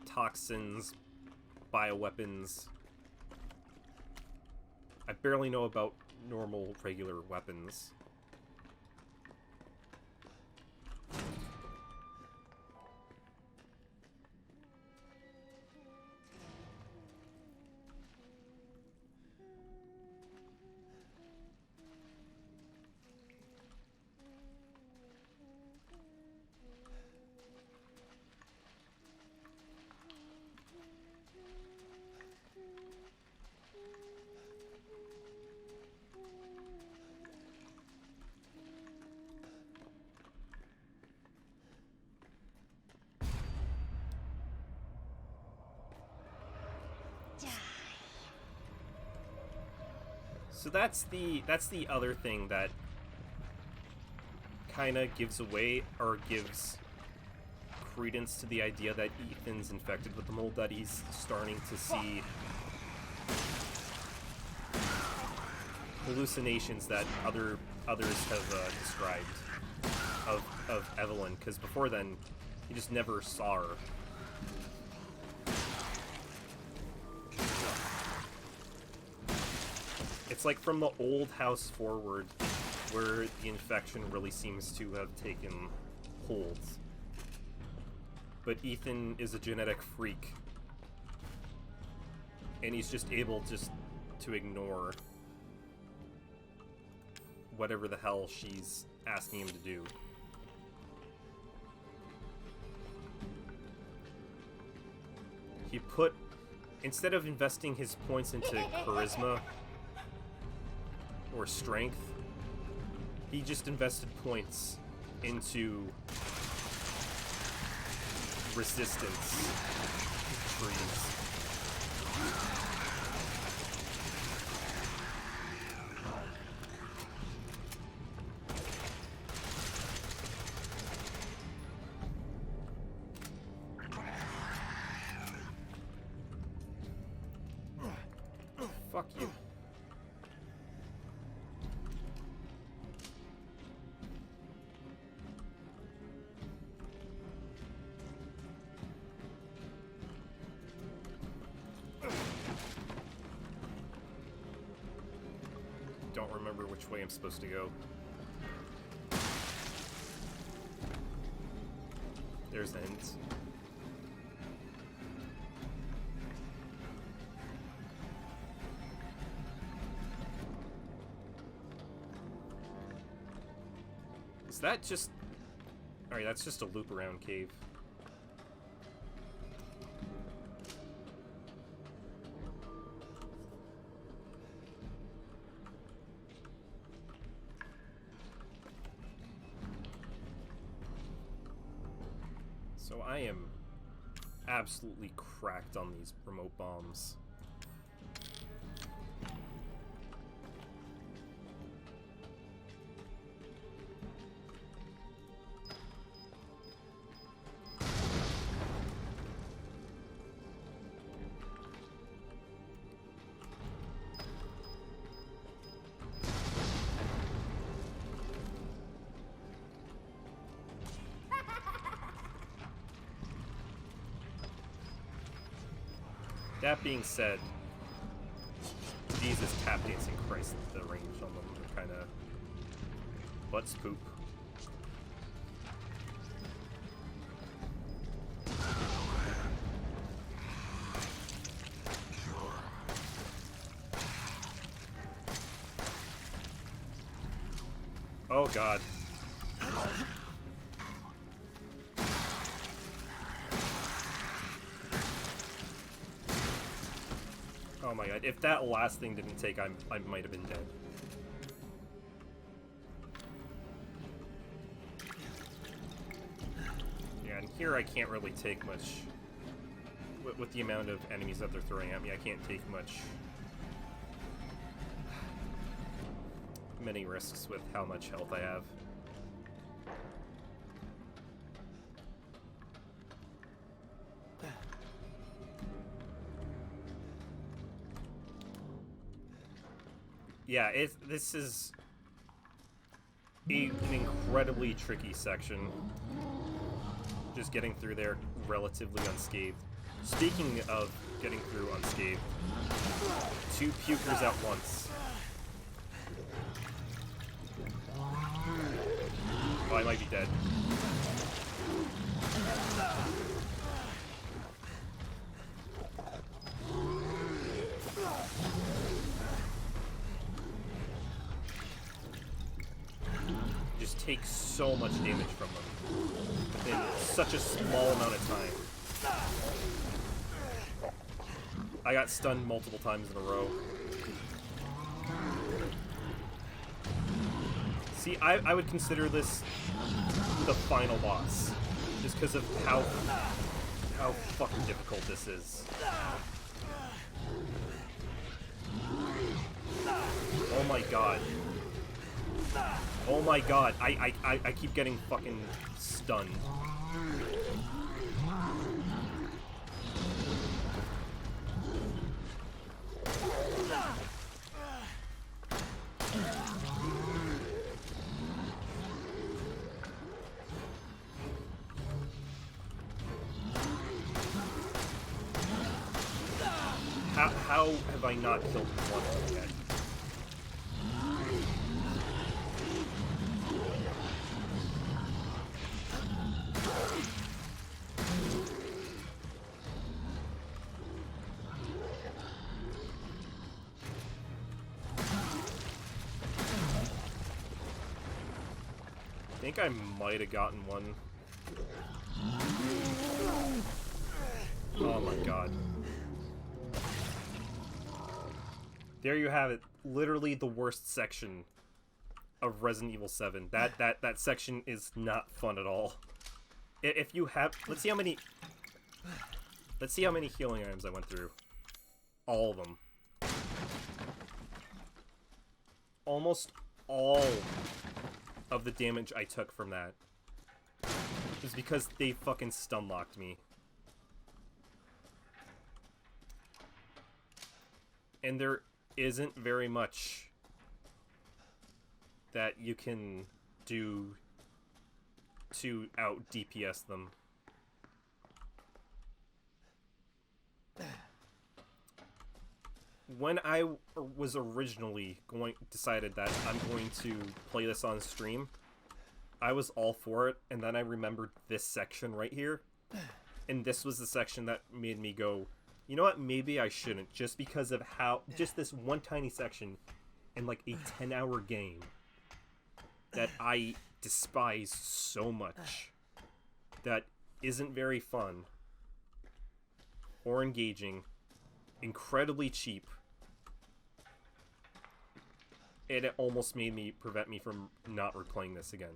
toxins, bioweapons. I barely know about normal, regular weapons. So that's the other thing that kind of gives away, or gives credence to the idea that Ethan's infected with the mold, that he's starting to see hallucinations that others have described of Evelyn, because before then he just never saw her. It's like from the old house forward, where the infection really seems to have taken hold. But Ethan is a genetic freak, and he's just able to ignore whatever the hell she's asking him to do. He put, instead of investing his points into charisma or strength, he just invested points into resistance trees. Fuck you. Don't remember which way I'm supposed to go. There's the hint. Is that just... Alright, that's just a loop around cave. So I am absolutely cracked on these remote bombs. That being said, Jesus tap dancing Christ, the range on them are kind of butts poop. Oh god. Oh my god, if that last thing didn't take, I might have been dead. Yeah, and here I can't really take much. With the amount of enemies that they're throwing at me, I can't take many risks with how much health I have. Yeah, this is an incredibly tricky section. Just getting through there relatively unscathed. Speaking of getting through unscathed, 2 pukers at once. Oh, I might be dead. Just take so much damage from them in such a small amount of time. I got stunned multiple times in a row. See, I would consider this the final boss, just because of how fucking difficult this is. Oh my god. Oh my god, I keep getting fucking stunned. How have I not killed one of them yet? think I might have gotten one. Oh my god. There you have it. Literally the worst section of Resident Evil 7. That section is not fun at all. If you have... Let's see how many healing items I went through. All of them. Almost all of the damage I took from that is because they fucking stun locked me. And there isn't very much that you can do to out DPS them. When I was originally decided that I'm going to play this on stream, I was all for it, and then I remembered this section right here, and this was the section that made me go, you know what, maybe I shouldn't, just because of how, just this one tiny section in like a 10-hour game that I despise so much, that isn't very fun, or engaging, incredibly cheap. It almost made me prevent me from not replaying this again.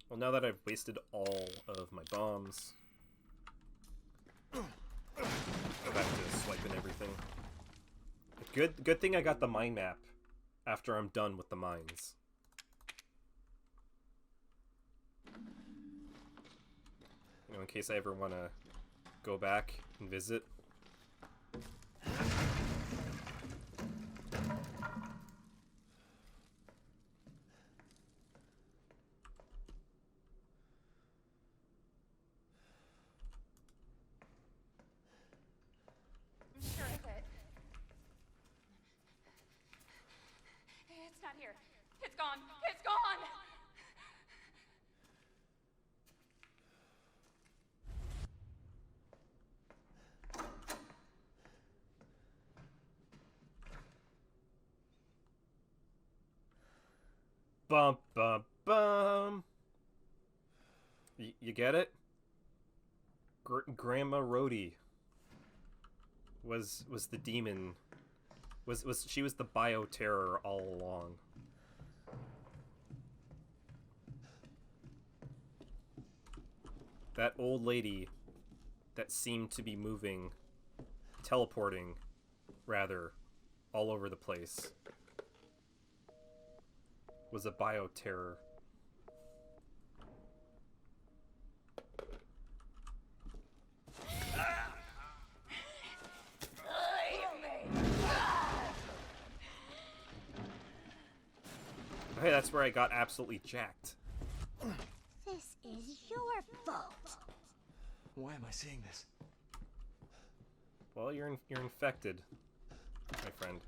Well, now that I've wasted all of my bombs, go back to swiping everything. Good thing I got the mine map after I'm done with the mines. You know, in case I ever want to go back and visit. I'm sure of it. It's not here. It's gone. It's gone! Bum bum bum. You get it? Grandma Rhodey was the demon. She was the bioterror all along. That old lady that seemed to be moving, teleporting, rather, all over the place, was a bioterror. Hey, that's where I got absolutely jacked. This is your fault. Why am I seeing this? Well, you're infected, my friend.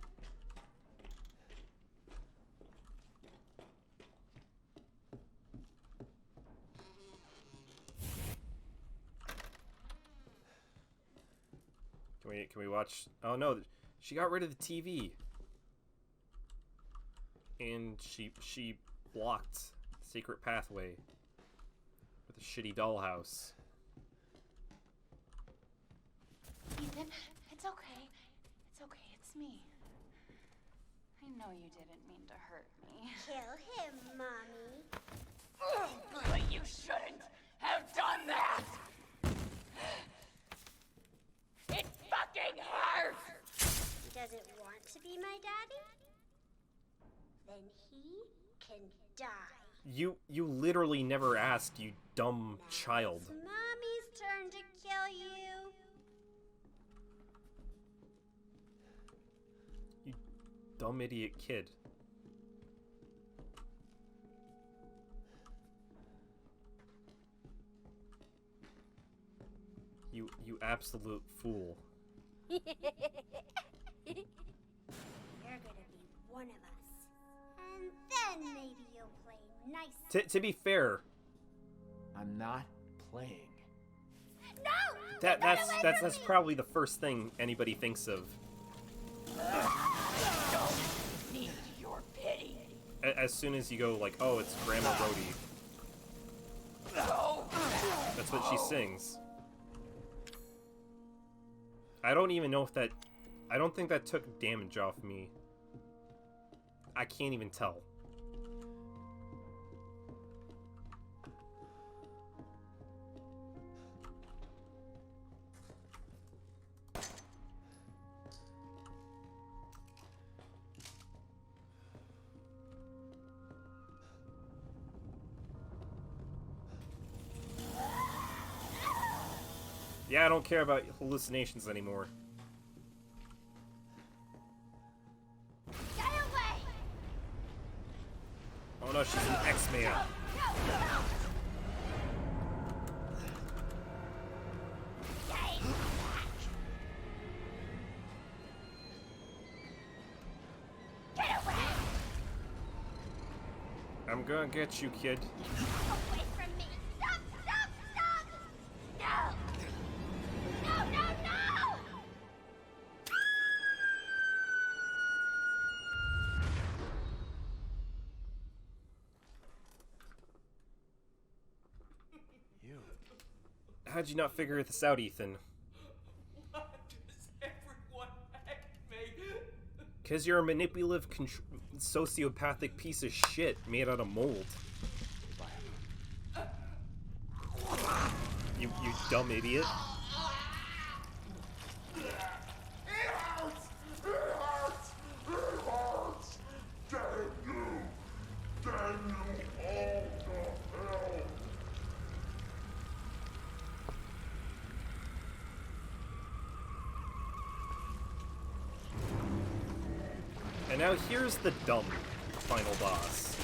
Can we watch? Oh no, she got rid of the TV. And she blocked Secret Pathway with a shitty dollhouse. Ethan, it's okay. It's okay, it's me. I know you didn't mean to hurt me. Kill him, Mommy. But you shouldn't have done that! It fucking hurts! He doesn't want to be my daddy? Then he can die. You literally never asked, you dumb child. It's Mommy's turn to kill you. You dumb idiot kid. You absolute fool. You're gonna be one of us. And then maybe you'll play nice. To be fair, I'm not playing. No! That's probably the first thing anybody thinks of. Need your pity. As soon as you go like, oh, it's Grandma Rhodey. That's what she sings. I don't even know if that... I don't think that took damage off me. I can't even tell. Yeah, I don't care about hallucinations anymore. Get away! Oh no, she's an X-Man. Get away! I'm gonna get you, kid. Away from me! Stop! Stop! Stop! No! No! No! No! You. How'd you not figure this out, Ethan? Why does everyone hate me? Because you're a manipulative, sociopathic piece of shit made out of mold. You dumb idiot. And now here's the dumb final boss.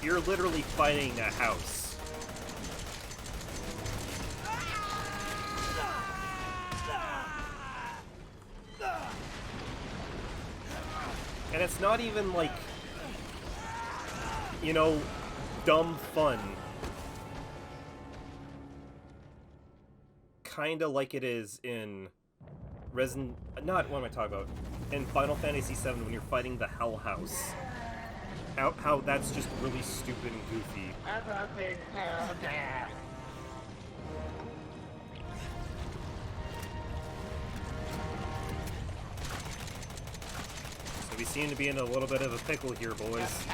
You're literally fighting a house. And it's not even like, you know, dumb fun. Kinda like it is in what am I talking about? In Final Fantasy VII when you're fighting the Hell House. How that's just really stupid and goofy. So we seem to be in a little bit of a pickle here, boys.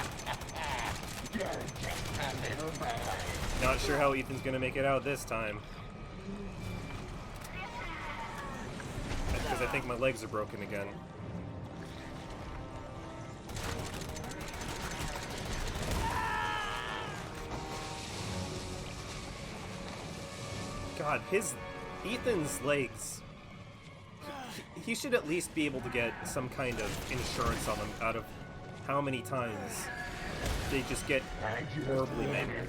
Not sure how Ethan's gonna make it out this time. Because I think my legs are broken again. God, Ethan's legs, he should at least be able to get some kind of insurance on them out of how many times they just get horribly mangled.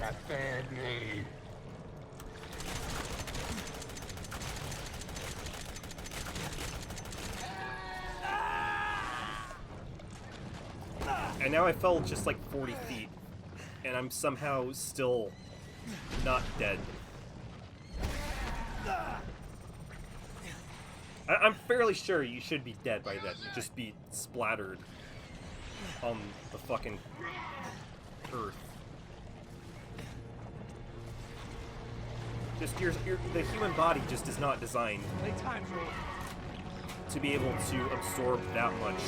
And now I fell just like 40 feet, and I'm somehow still not dead. I'm fairly sure you should be dead by then. You'd just be splattered on the fucking earth. Just the human body just is not designed to be able to absorb that much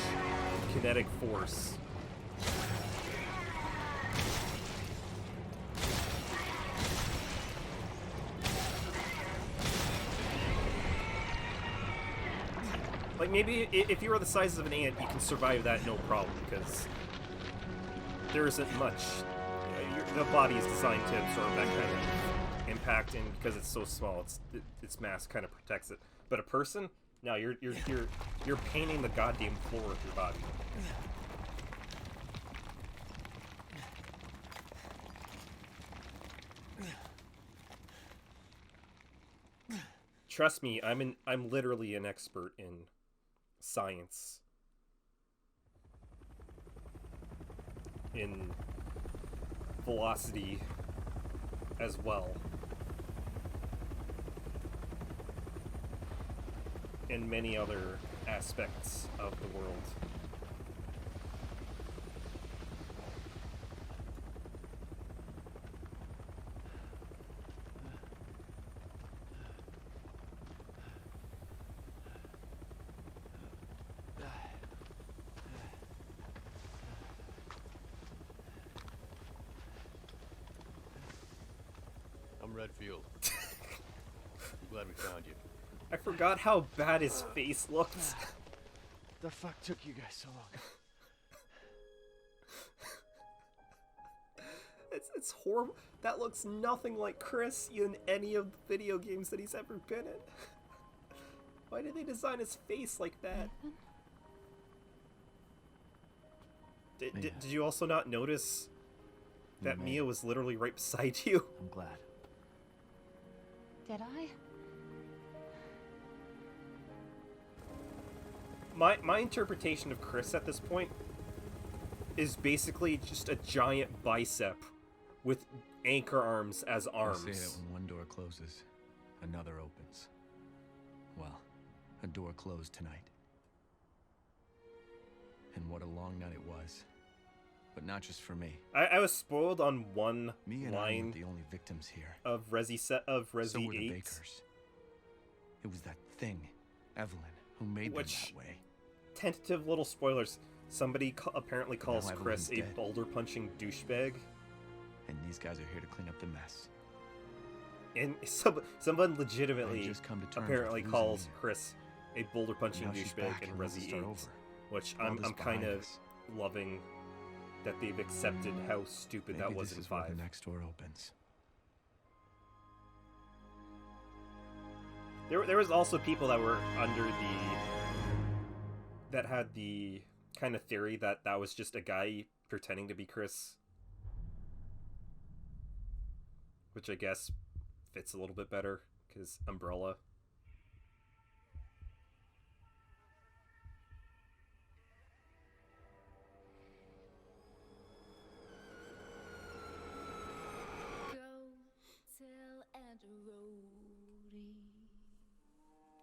kinetic force. Like, maybe if you were the size of an ant, you can survive that no problem, because there isn't much. The body is designed to absorb that kind of impact, and because it's so small, its mass kind of protects it. But a person? No, you're painting the goddamn floor with your body. trust me, I'm literally an expert in science. In velocity as well. And many other aspects of the world. I'm Redfield. I'm glad we found you. I forgot how bad his face looked. The fuck took you guys so long? It's horrible. That looks nothing like Chris in any of the video games that he's ever been in. Why did they design his face like that? Did you also not notice that Mia was literally right beside you? I'm glad. Did I? My interpretation of Chris at this point is basically just a giant bicep with anchor arms as arms. They say that when one door closes, another opens. Well, a door closed tonight. And what a long night it was. But not just for me. I was spoiled on one Me and I line weren't the only victims here. of Resi So were 8. the Bakers. It was that thing, Evelyn, who made them that way. Tentative little spoilers. Somebody apparently calls Now Chris a Evelyn's dead. boulder-punching douchebag. And these guys are here to clean up the mess. And someone legitimately I just come to terms apparently with calls losing her. Chris a boulder-punching Now she's douchebag back in and wants to Resi 8. start over. Which All I'm this kind behind of us. loving that they've accepted how stupid Maybe that was this in is where 5. the next door opens. There was also people that were under that had the kind of theory that that was just a guy pretending to be Chris, which I guess fits a little bit better because Umbrella.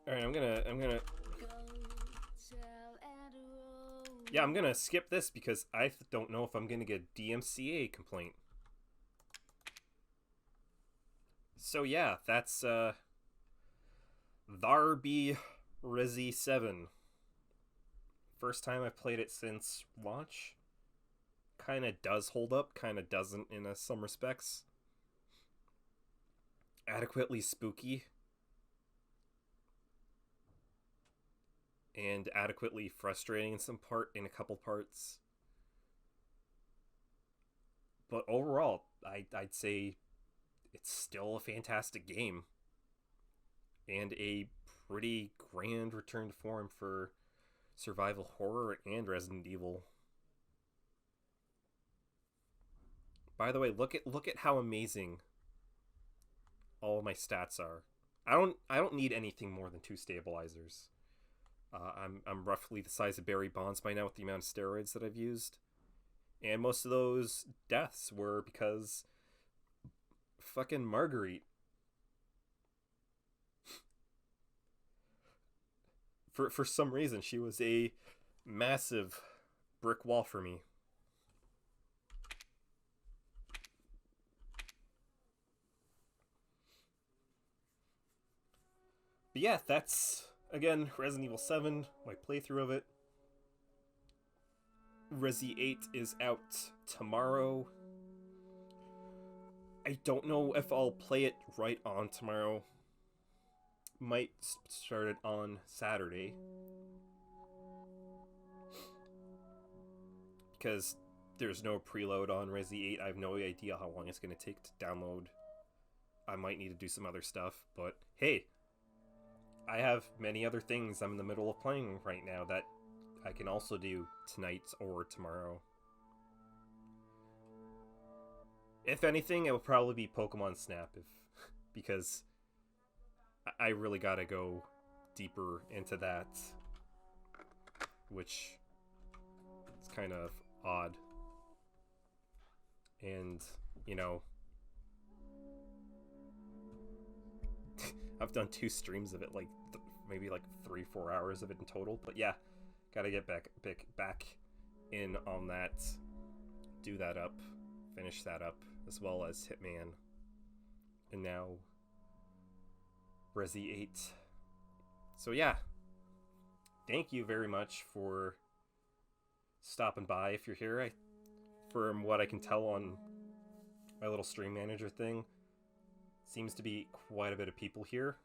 All right, I'm gonna yeah, I'm gonna skip this because I don't know if I'm gonna get a DMCA complaint. So yeah, that's Tharby Resi 7. First time I've played it since launch. Kinda does hold up, kinda doesn't in some respects. Adequately spooky. And adequately frustrating in a couple parts. But overall, I'd say it's still a fantastic game. And a pretty grand return to form for survival horror and Resident Evil. By the way, look at how amazing all my stats are. I don't need anything more than 2 stabilizers. I'm roughly the size of Barry Bonds by now with the amount of steroids that I've used. And most of those deaths were because fucking Marguerite. For some reason, she was a massive brick wall for me. But yeah, that's, again, Resident Evil 7, my playthrough of it. Resi 8 is out tomorrow. I don't know if I'll play it right on tomorrow. Might start it on Saturday. Because there's no preload on Resi 8. I have no idea how long it's going to take to download. I might need to do some other stuff, but hey, I have many other things I'm in the middle of playing right now that I can also do tonight or tomorrow. If anything, it will probably be Pokemon Snap, because I really gotta go deeper into that, which is kind of odd. And, you know, I've done 2 streams of it, like maybe like 3-4 hours of it in total. But yeah, gotta get back in on that, do that up, finish that up, as well as Hitman, and now Resi 8. So yeah, thank you very much for stopping by if you're here. From what I can tell on my little stream manager thing, seems to be quite a bit of people here,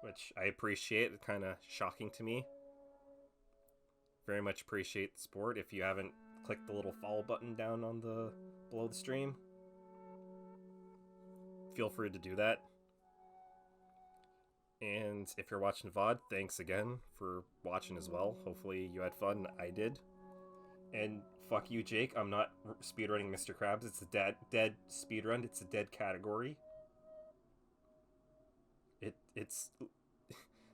which I appreciate. It's kind of shocking to me. Very much appreciate the support. If you haven't clicked the little follow button down on the below the stream, feel free to do that. And if you're watching VOD, thanks again for watching as well. Hopefully you had fun. I did. And fuck you, Jake. I'm not speedrunning Mr. Krabs. It's a dead speedrun. It's a dead category. It's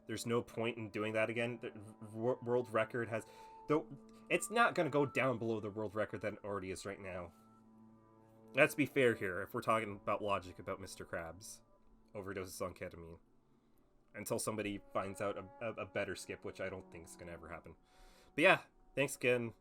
there's no point in doing that again. The world record has, though, it's not gonna go down below the world record that it already is right now. Let's be fair here. If we're talking about logic about Mr. Krabs overdoses on ketamine, until somebody finds out a better skip, which I don't think is gonna ever happen. But yeah, thanks again.